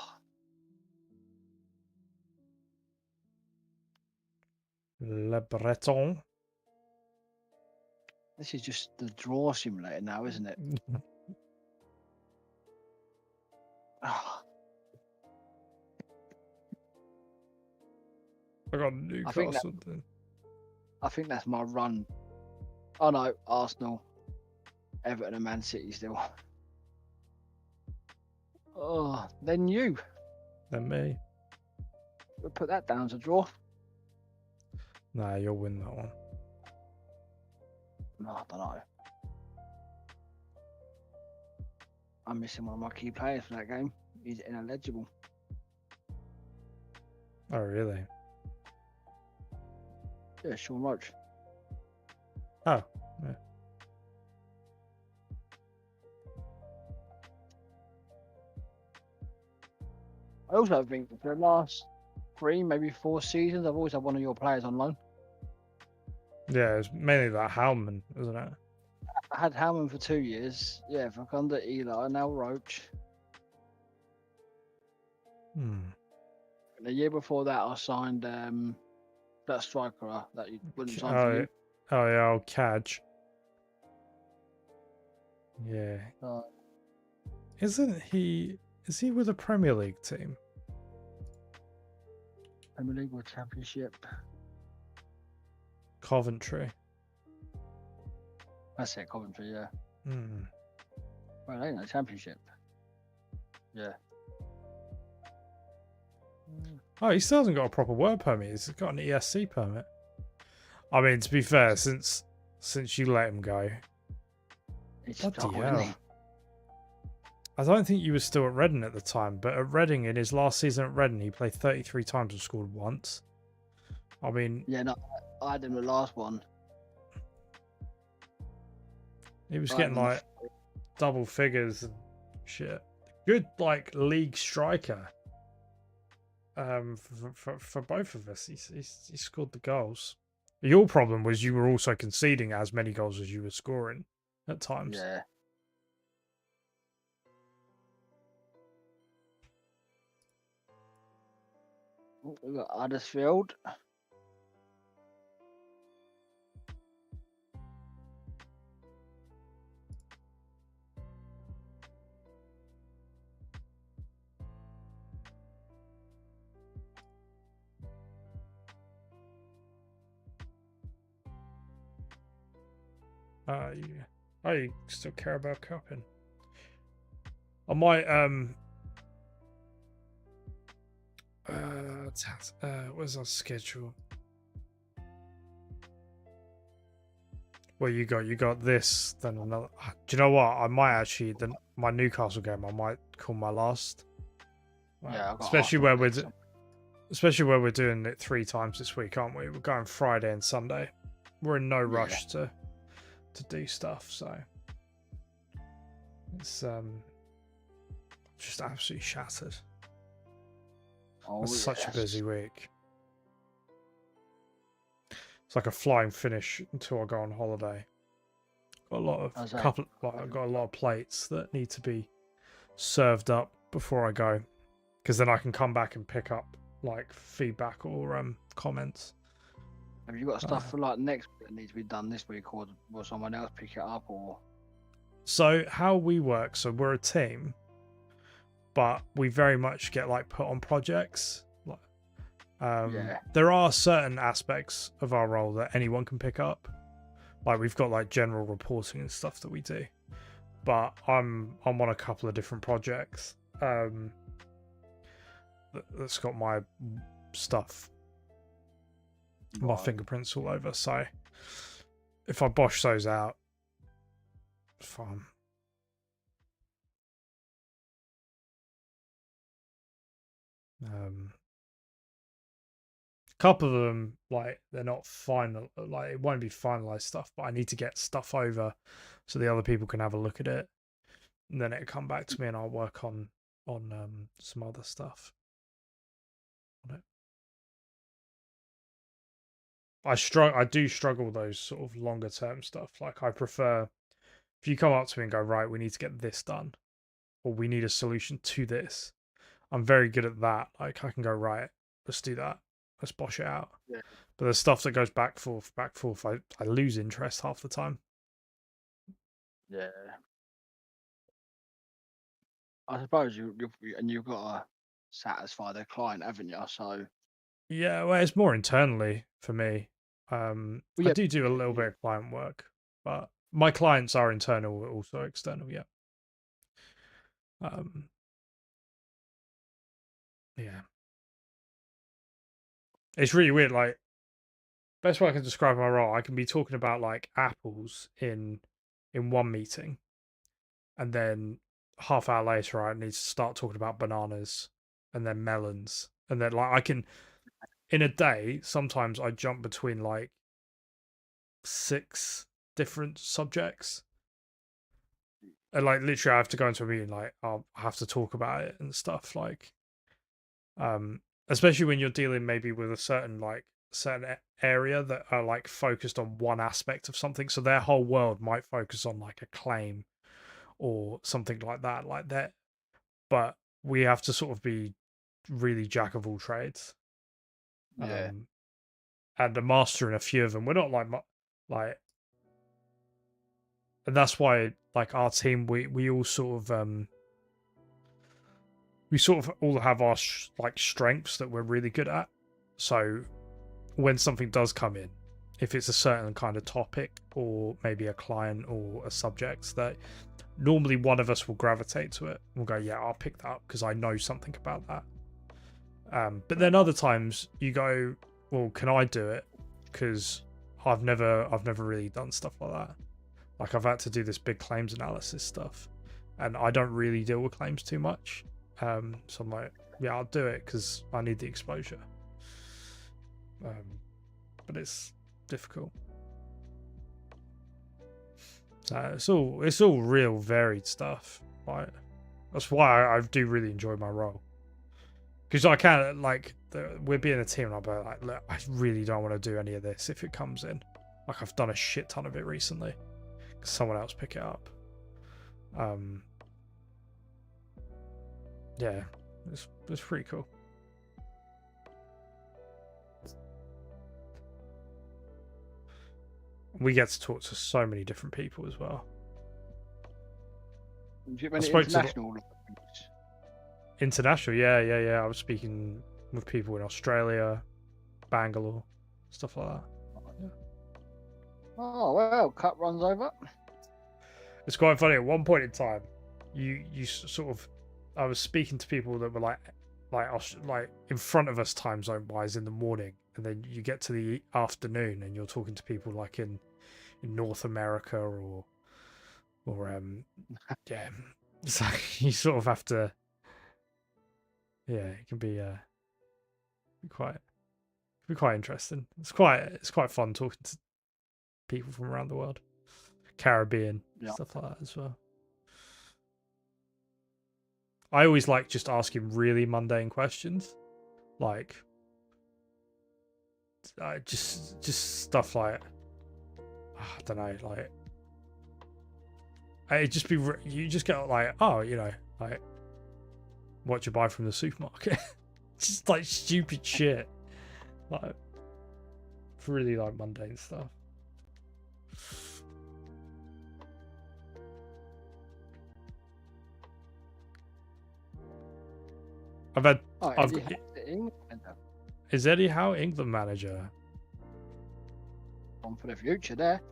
Le Breton. This is just the draw simulator now, isn't it? Oh. I got Newcastle. I think that's my run. Oh no, Arsenal, Everton and Man City still. Oh, then you. Then me. We'll put that down as a draw. Nah, you'll win that one. No, I don't know. I'm missing one of my key players for that game. He's ineligible. Oh, really? Yeah, Sean Roach. Oh, yeah. I also think for the last 3, maybe 4 seasons, I've always had one of your players on loan. Yeah, it's mainly that Howman, isn't it? I had Hammond for 2 years. Yeah, Facundo, Eli, now Roach. Hmm. And the year before that, I signed that striker that you wouldn't sign for Oh, you. oh yeah, old Cadge. Yeah. Isn't he? Is he with a Premier League team? Premier League or Championship. Coventry. That's it, Coventry, yeah. Hmm. Well, they ain't no Championship. Yeah. Oh, he still hasn't got a proper work permit. He's got an ESC permit. I mean, to be fair, since you let him go, He's bloody struggling, hell. isn't he? I don't think you were still at Reading at the time, but at Reading, in his last season at Reading, he played 33 times and scored once. I mean, Yeah, no, I had him the last one. he was I had getting him on like double figures and shit. Good like league striker. For both of us, he scored the goals. Your problem was you were also conceding as many goals as you were scoring at times. Yeah. We got Huddersfield. I still care about cupping. I might where's our schedule? Well, you got this, then another. Do you know what? I might actually my Newcastle game. I might call my last. Yeah, I've got especially Arsenal where next. especially where we're doing it 3 times this week, aren't we? We're going Friday and Sunday. We're in no rush to do stuff, so it's just absolutely shattered. Oh, It's such a yes. busy week. It's like a flying finish until I go on holiday. Got a lot of I've got a lot of plates that need to be served up before I go, because then I can come back and pick up like feedback or comments. Have you got stuff for like next week that needs to be done this week, or will someone else pick it up? Or so how we work? So we're a team, but we very much get like put on projects. There are certain aspects of our role that anyone can pick up. Like we've got like general reporting and stuff that we do, but I'm on a couple of different projects that's got my stuff, my fingerprints all over. So if I bosh those out, fine. Couple of them, like they're not final, like it won't be finalized stuff, but I need to get stuff over so the other people can have a look at it, and then it'll come back to me, and I'll work on some other stuff on it. I do struggle with those sort of longer term stuff. Like I prefer if you come up to me and go, right, we need to get this done, or we need a solution to this. I'm very good at that. Like I can go, right, let's do that. Let's bosh it out. yeah. But the stuff that goes back forth, I lose interest half the time. Yeah. I suppose you've got to satisfy the client, haven't you? So Yeah, well, it's more internally for me. I do a little bit of client work, but my clients are internal, also external. Yeah. Yeah. It's really weird. Like, best way I can describe my role, I can be talking about like apples in one meeting, and then half hour later I need to start talking about bananas and then melons, and then like I can in a day sometimes I jump between like 6 different subjects, and like literally I have to go into a meeting like I'll have to talk about it and stuff like especially when you're dealing maybe with a certain area that are like focused on one aspect of something, so their whole world might focus on like a claim or something like that, but we have to sort of be really jack of all trades, Yeah. and a master in a few of them. We're not like, and that's why like our team, we all sort of we sort of all have our like strengths that we're really good at. So when something does come in, if it's a certain kind of topic or maybe a client or a subject, that normally one of us will gravitate to it. We'll go, yeah, I'll pick that up because I know something about that. But then other times you go, well, can I do it? Because I've never really done stuff like that. Like I've had to do this big claims analysis stuff, and I don't really deal with claims too much. So I'm like, yeah, I'll do it because I need the exposure. But it's difficult. So it's all real varied stuff. Right? That's why I do really enjoy my role. Because I can't like we're being a team, and I'll be like, look, I really don't want to do any of this if it comes in. Like I've done a shit ton of it recently. Someone else pick it up. Yeah, it's pretty cool. We get to talk to so many different people as well. International, yeah. I was speaking with people in Australia, Bangalore, stuff like that. Yeah. Oh well, cup runs over. It's quite funny. At one point in time, you sort of, I was speaking to people that were like in front of us time zone wise in the morning, and then you get to the afternoon and you're talking to people like in North America or yeah. So you sort of have to, yeah, it can be quite interesting. It's quite fun talking to people from around the world, Caribbean, stuff like that as well. I always like just asking really mundane questions, like just stuff like I don't know, like it just be you just get like, oh, you know, like what you buy from the supermarket, just like stupid shit, like really like mundane stuff. Is Eddie Howe England manager? On for the future there.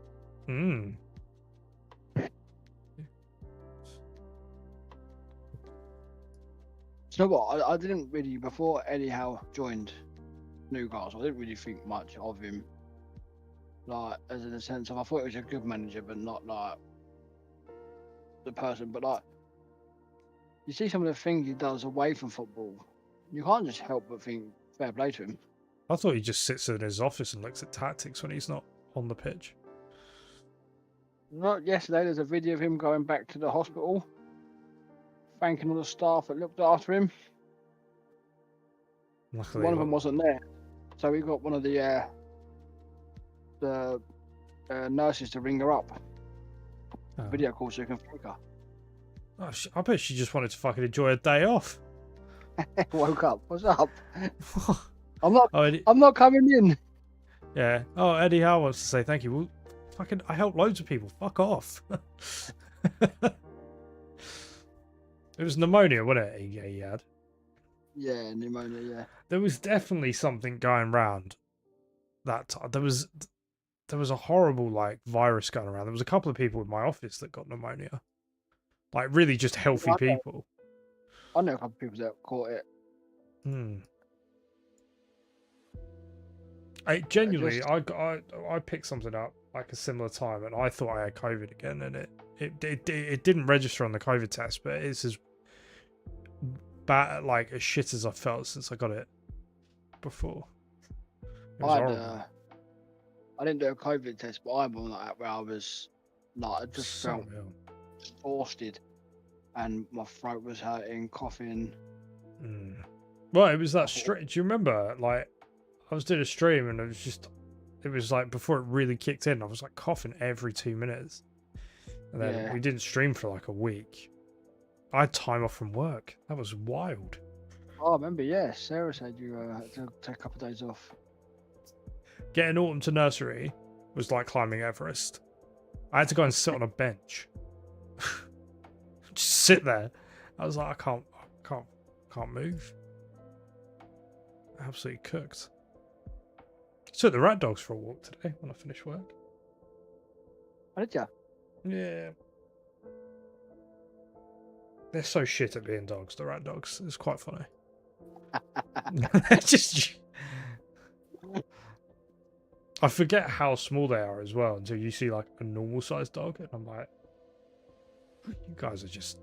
So what? I didn't really, before Eddie Howe joined Newcastle, I didn't really think much of him. Like, as in the sense of, I thought he was a good manager, but not like the person. But like, you see some of the things he does away from football, you can't just help but think fair play to him. I thought he just sits in his office and looks at tactics when he's not on the pitch. Not yesterday, there's a video of him going back to the hospital, thanking all the staff that looked after him. Luckily, one of them wasn't there, so we got one of the nurses to ring her up. Video call so you can thank her. Oh, I bet she just wanted to fucking enjoy a day off. Woke up. What's up? I'm not. Oh, I'm not coming in. Yeah. Oh, Eddie Howe wants to say thank you. Well, fucking, I helped loads of people. Fuck off. It was pneumonia, wasn't it? He had. Yeah, pneumonia. Yeah. There was definitely something going around that time. There was a horrible like virus going around. There was a couple of people in my office that got pneumonia. Like really just healthy people. I know a couple of people that caught it. I genuinely, I picked something up like a similar time, and I thought I had COVID again, and it it didn't register on the COVID test, but it's as bad, like as shit as I felt since I got it before. It was horrible. I didn't do a COVID test, but I had one like that where I was like, I just felt exhausted, and my throat was hurting, coughing. Well, it was that stream. Do you remember? Like, I was doing a stream, and it was like before it really kicked in. I was like coughing every 2 minutes, and then we didn't stream for like a week. I had time off from work. That was wild. Oh, I remember. Yeah, Sarah said you had to take a couple of days off. Getting Autumn to nursery was like climbing Everest. I had to go and sit on a bench. Just sit there. I was like, I can't move. Absolutely cooked. Took the rat dogs for a walk today when I finished work. Oh, did ya? Yeah. They're so shit at being dogs, the rat dogs. It's quite funny. Just... I forget how small they are as well until you see like a normal sized dog, and I'm like, you guys are just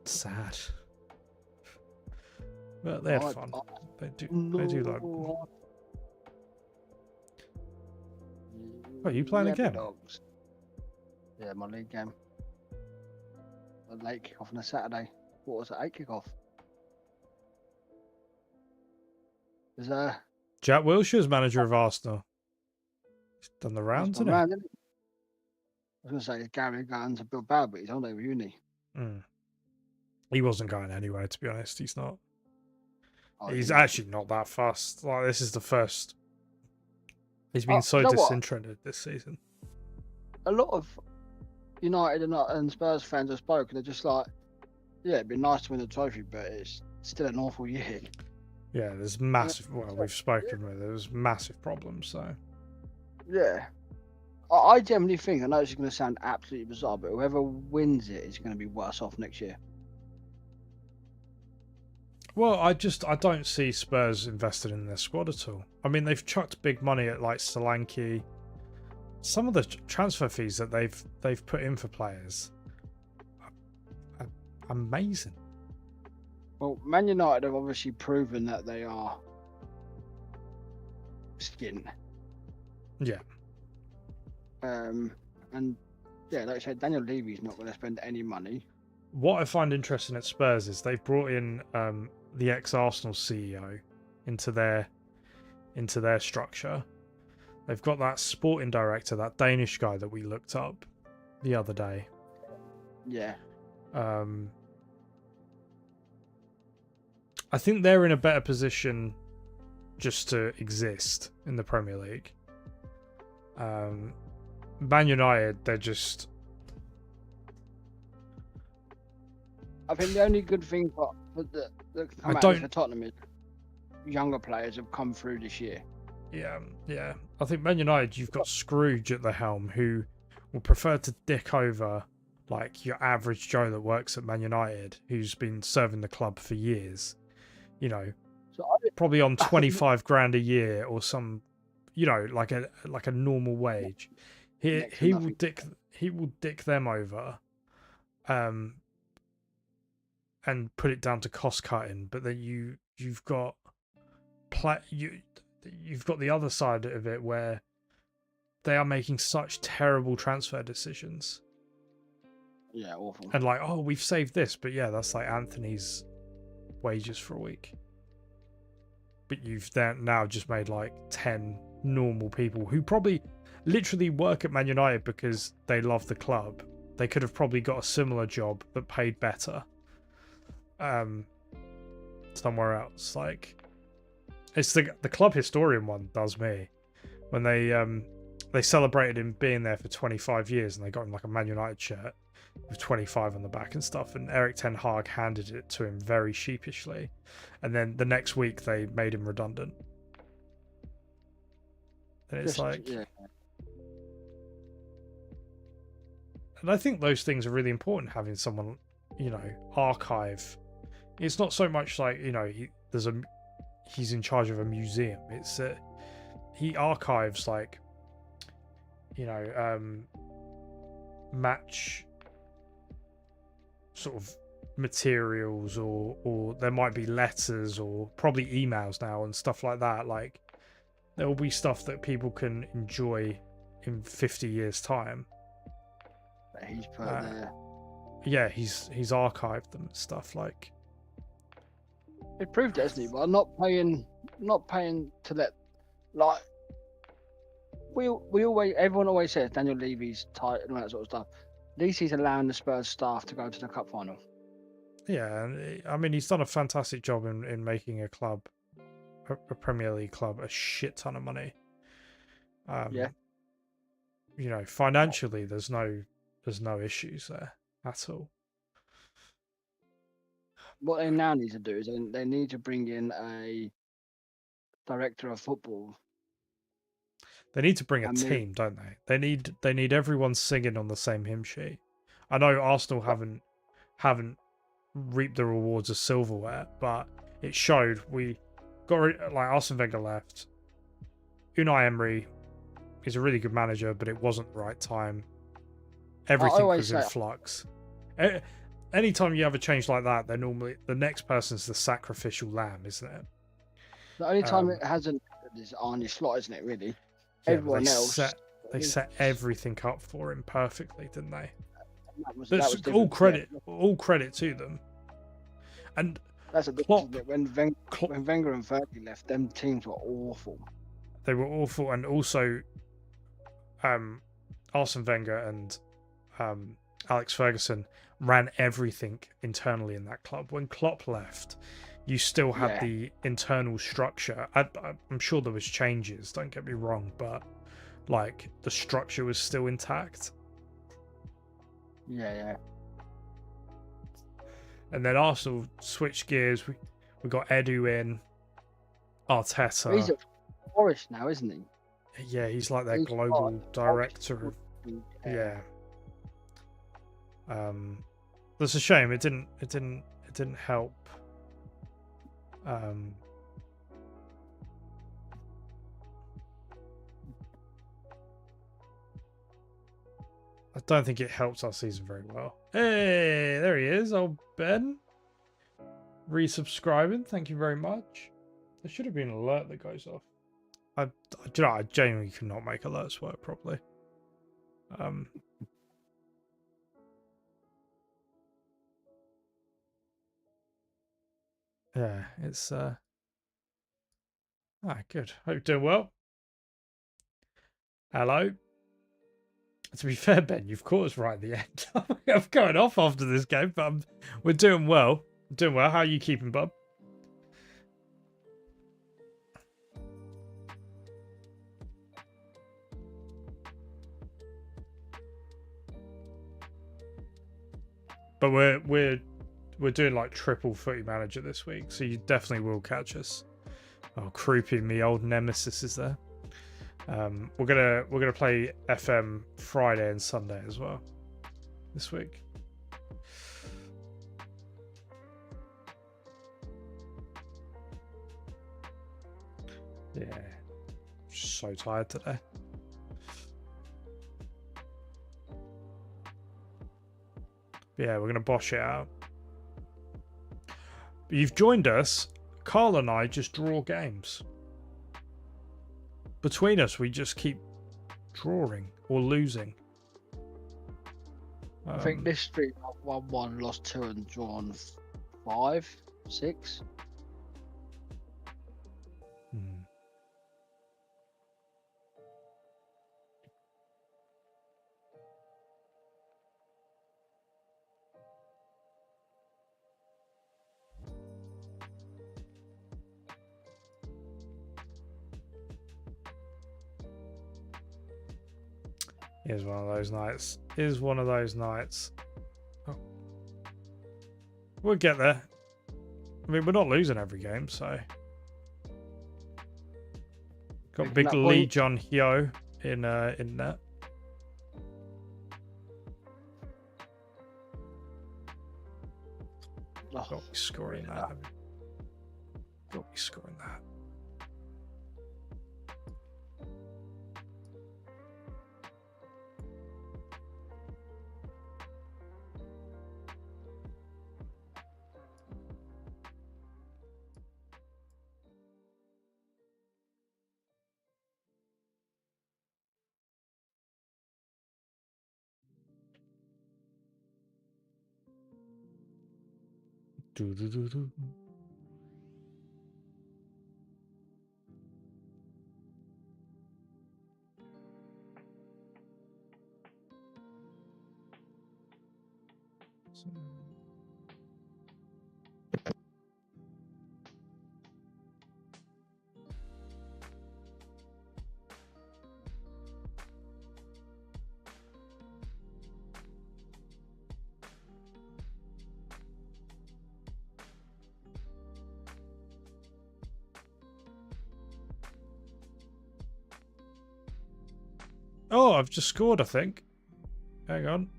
sad. But they had fun. They do like. Oh, are you playing again? Dogs. Yeah, my league game. A late kickoff on a Saturday. What was it? 8 kickoff. Is Jack Wilshere's manager of Arsenal. He's done the rounds, hasn't he? I was going to say Gary going to Bilbao, but he's on there with uni. He wasn't going anywhere, to be honest. He's not. Oh, he's actually not that fast. Like, this is the first. He's been so disinterested this season. A lot of United and Spurs fans have spoken. They're just like, yeah, it'd be nice to win the trophy, but it's still an awful year. Yeah, there's massive. Well, we've spoken with. There's massive problems. So. Yeah, I generally think. I know it's going to sound absolutely bizarre, but whoever wins it is going to be worse off next year. Well, I don't see Spurs invested in their squad at all. I mean, they've chucked big money at like Solanke. Some of the transfer fees that they've put in for players are amazing. Well, Man United have obviously proven that they are skint. Yeah. And yeah, like I said, Daniel Levy's not going to spend any money. What I find interesting at Spurs is they've brought in the ex-Arsenal CEO into their structure. They've got that sporting director, that Danish guy that we looked up the other day. Yeah. I think they're in a better position just to exist in the Premier League. Man United, they're just... I think the only good thing for Tottenham is younger players have come through this year. Yeah. I think Man United, you've got Scrooge at the helm, who will prefer to dick over like your average Joe that works at Man United, who's been serving the club for years. You know, probably on 25 grand a year or some, you know, like a normal wage. He will dick them over, and put it down to cost cutting. But then you've got the other side of it where they are making such terrible transfer decisions. Yeah, awful. And like, oh, we've saved this, but yeah, that's like Anthony's wages for a week. But you've then now just made like 10 normal people who probably literally work at Man United because they love the club. They could have probably got a similar job but paid better somewhere else. Like, it's the club historian one does me when they celebrated him being there for 25 years and they got him like a Man United shirt with 25 on the back and stuff, and Eric Ten Hag handed it to him very sheepishly, and then the next week they made him redundant. And it's and I think those things are really important, having someone, you know, archive. It's not so much like, you know, he's in charge of a museum. It's he archives, like, you know, match sort of materials, or there might be letters or probably emails now and stuff like that. Like there will be stuff that people can enjoy in 50 years time. That he's put there. Yeah, he's archived them and stuff. Like It proved it, hasn't he? But not paying to let, like, we always, everyone always says Daniel Levy's tight and all that sort of stuff. At least he's allowing the Spurs staff to go to the cup final. Yeah, and I mean he's done a fantastic job in making a club, a Premier League club, a shit ton of money. Yeah. You know, financially, there's no issues there at all. What they now need to do is they need to bring in a director of football. They need to bring a team, don't they? They need everyone singing on the same hymn sheet. I know Arsenal haven't reaped the rewards of silverware, but it showed. We got like Arsene Wenger left. Unai Emery is a really good manager, but it wasn't the right time. Everything was in flux. Anytime you have a change like that, then normally the next person's the sacrificial lamb, isn't it? The only time it hasn't is Arne Slot, isn't it? Really, yeah, everyone else. They set everything up for him perfectly, didn't they? That was all credit, all credit to them. And that's a Klopp, when Wenger and Fergie left, them teams were awful. They were awful, and also, Arsene Wenger and Alex Ferguson ran everything internally in that club. When Klopp left, you still had the internal structure. I'm sure there was changes. Don't get me wrong, but like the structure was still intact. Yeah. And then Arsenal switched gears. We got Edu in, Arteta. He's at Forest now, isn't he? Yeah, he's like their global director. Yeah. That's a shame. It didn't help. I don't think it helped our season very well. Hey, there he is, old Ben. Resubscribing, thank you very much. There should have been an alert that goes off. I genuinely cannot make alerts work properly. Yeah, it's good. Hope you're doing well. Hello. To be fair, Ben, you've caught us right at the end. I'm going off after this game, but we're doing well. Doing well. How are you keeping, bub? But we're doing like triple footy manager this week, so you definitely will catch us. Oh, creepy, me old nemesis is there. We're gonna play FM Friday and Sunday as well this week. Yeah, so tired today. But yeah, we're gonna bosh it out. But you've joined us. Carl and I just draw games. Between us, we just keep drawing or losing. I think this streak I've won 1, lost 2, and drawn 5, 6. Is one of those nights. Is one of those nights. Oh. We'll get there. I mean, we're not losing every game, so. Got big Lee John Hyo in net. Got me scoring that. Got me scoring that. Oh, I've just scored, I think. Hang on.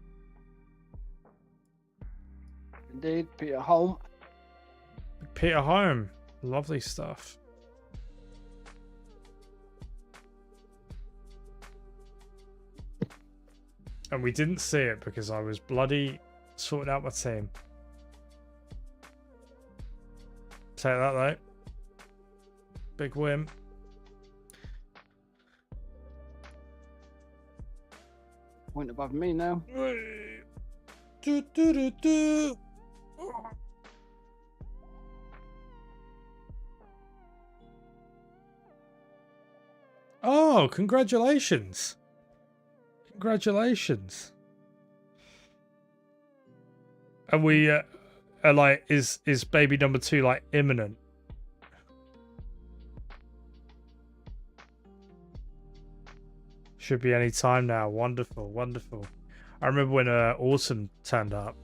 Indeed, Peter Home. Peter Home. Lovely stuff. And we didn't see it because I was bloody sorting out my team. Take that, though. Big win. Point above me now. Do, do, do, do. Oh, congratulations. Congratulations. And we are like, is baby number 2 like imminent? Should be any time now. Wonderful, wonderful. I remember when Autumn turned up.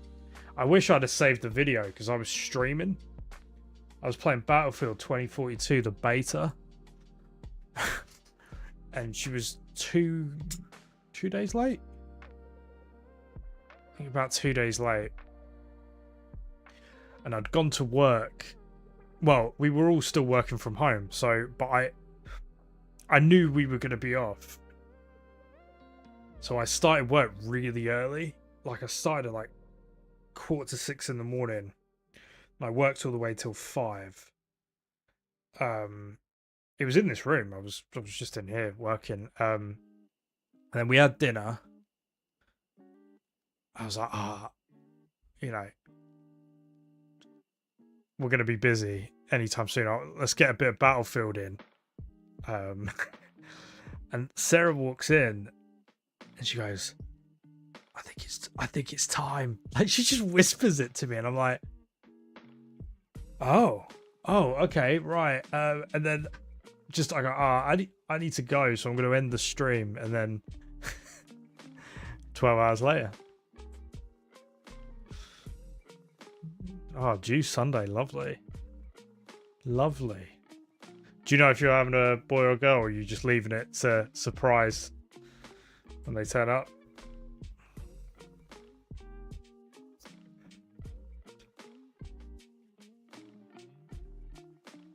I wish I'd have saved the video because I was streaming. I was playing Battlefield 2042, the beta. And she was two days late. I think about 2 days late. And I'd gone to work. Well, we were all still working from home, so but I knew we were going to be off. So I started work really early. Like I started at like 5:45 in the morning. And I worked all the way till 5. It was in this room. I was just in here working. And then we had dinner. I was like, you know, we're going to be busy anytime soon. Let's get a bit of Battlefield in. And Sarah walks in and she goes, I think it's time. Like she just whispers it to me and I'm like, oh, okay, right. And then just I go, I need to go, so I'm going to end the stream. And then 12 hours later. Oh, Juice Sunday, lovely. Lovely. Do you know if you're having a boy or girl, or are you just leaving it to surprise when they turn up?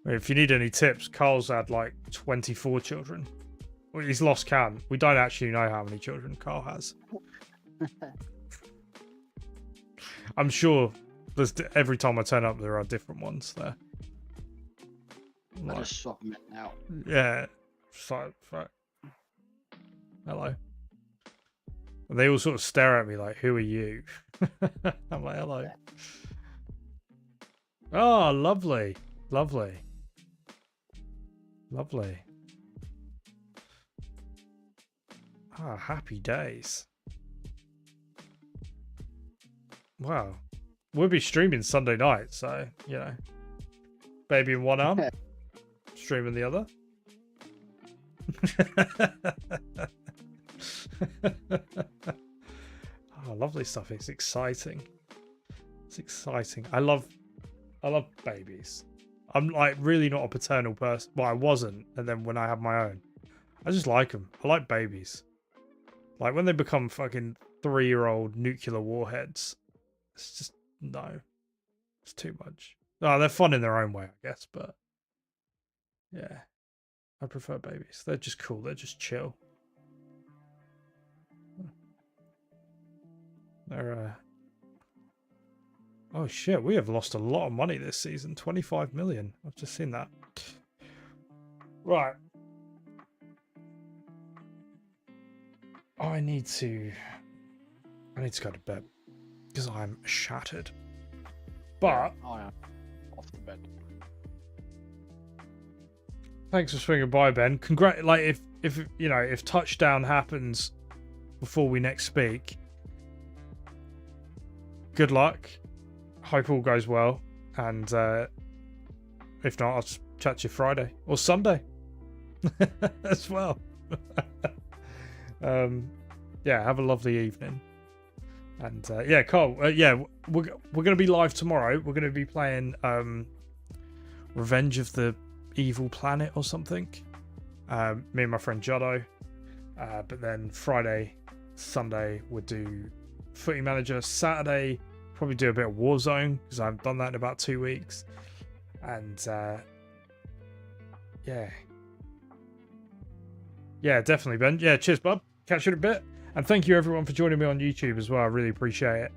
If you need any tips, Carl's had like 24 children. Well, he's lost count. We don't actually know how many children Carl has. I'm sure every time I turn up, there are different ones there. I just swap them in out. Yeah. So, hello. And they all sort of stare at me like, who are you? I'm like, hello. Oh, lovely. Lovely. Lovely. Ah, happy days. Wow. We'll be streaming Sunday night, so, you know. Baby in one arm, streaming the other. Oh, lovely stuff. It's exciting. It's exciting. I love babies. I'm like really not a paternal person. Well, I wasn't, and then when I have my own, I just like them. I like babies. Like when they become fucking 3-year-old nuclear warheads, it's just no. It's too much. Oh, they're fun in their own way, I guess, but yeah, I prefer babies. They're just cool. They're just chill. They're oh shit, we have lost a lot of money this season. 25 million. I've just seen that. Right. I need to go to bed because I'm shattered. But I am off the bed. thanks for swinging by, Ben. If touchdown happens before we next speak, good luck. Hope all goes well, and if not, I'll just chat to you Friday or Sunday as well. Have a lovely evening, and Carl. We're gonna be live tomorrow. We're gonna be playing Revenge of the Evil Planet or something. Me and my friend Juddo. But then Friday, Sunday we'll do Footy Manager. Saturday probably do a bit of Warzone because I haven't done that in about 2 weeks. And definitely, Ben. Yeah, cheers, bub. Catch you in a bit. And thank you everyone for joining me on YouTube as well. I really appreciate it.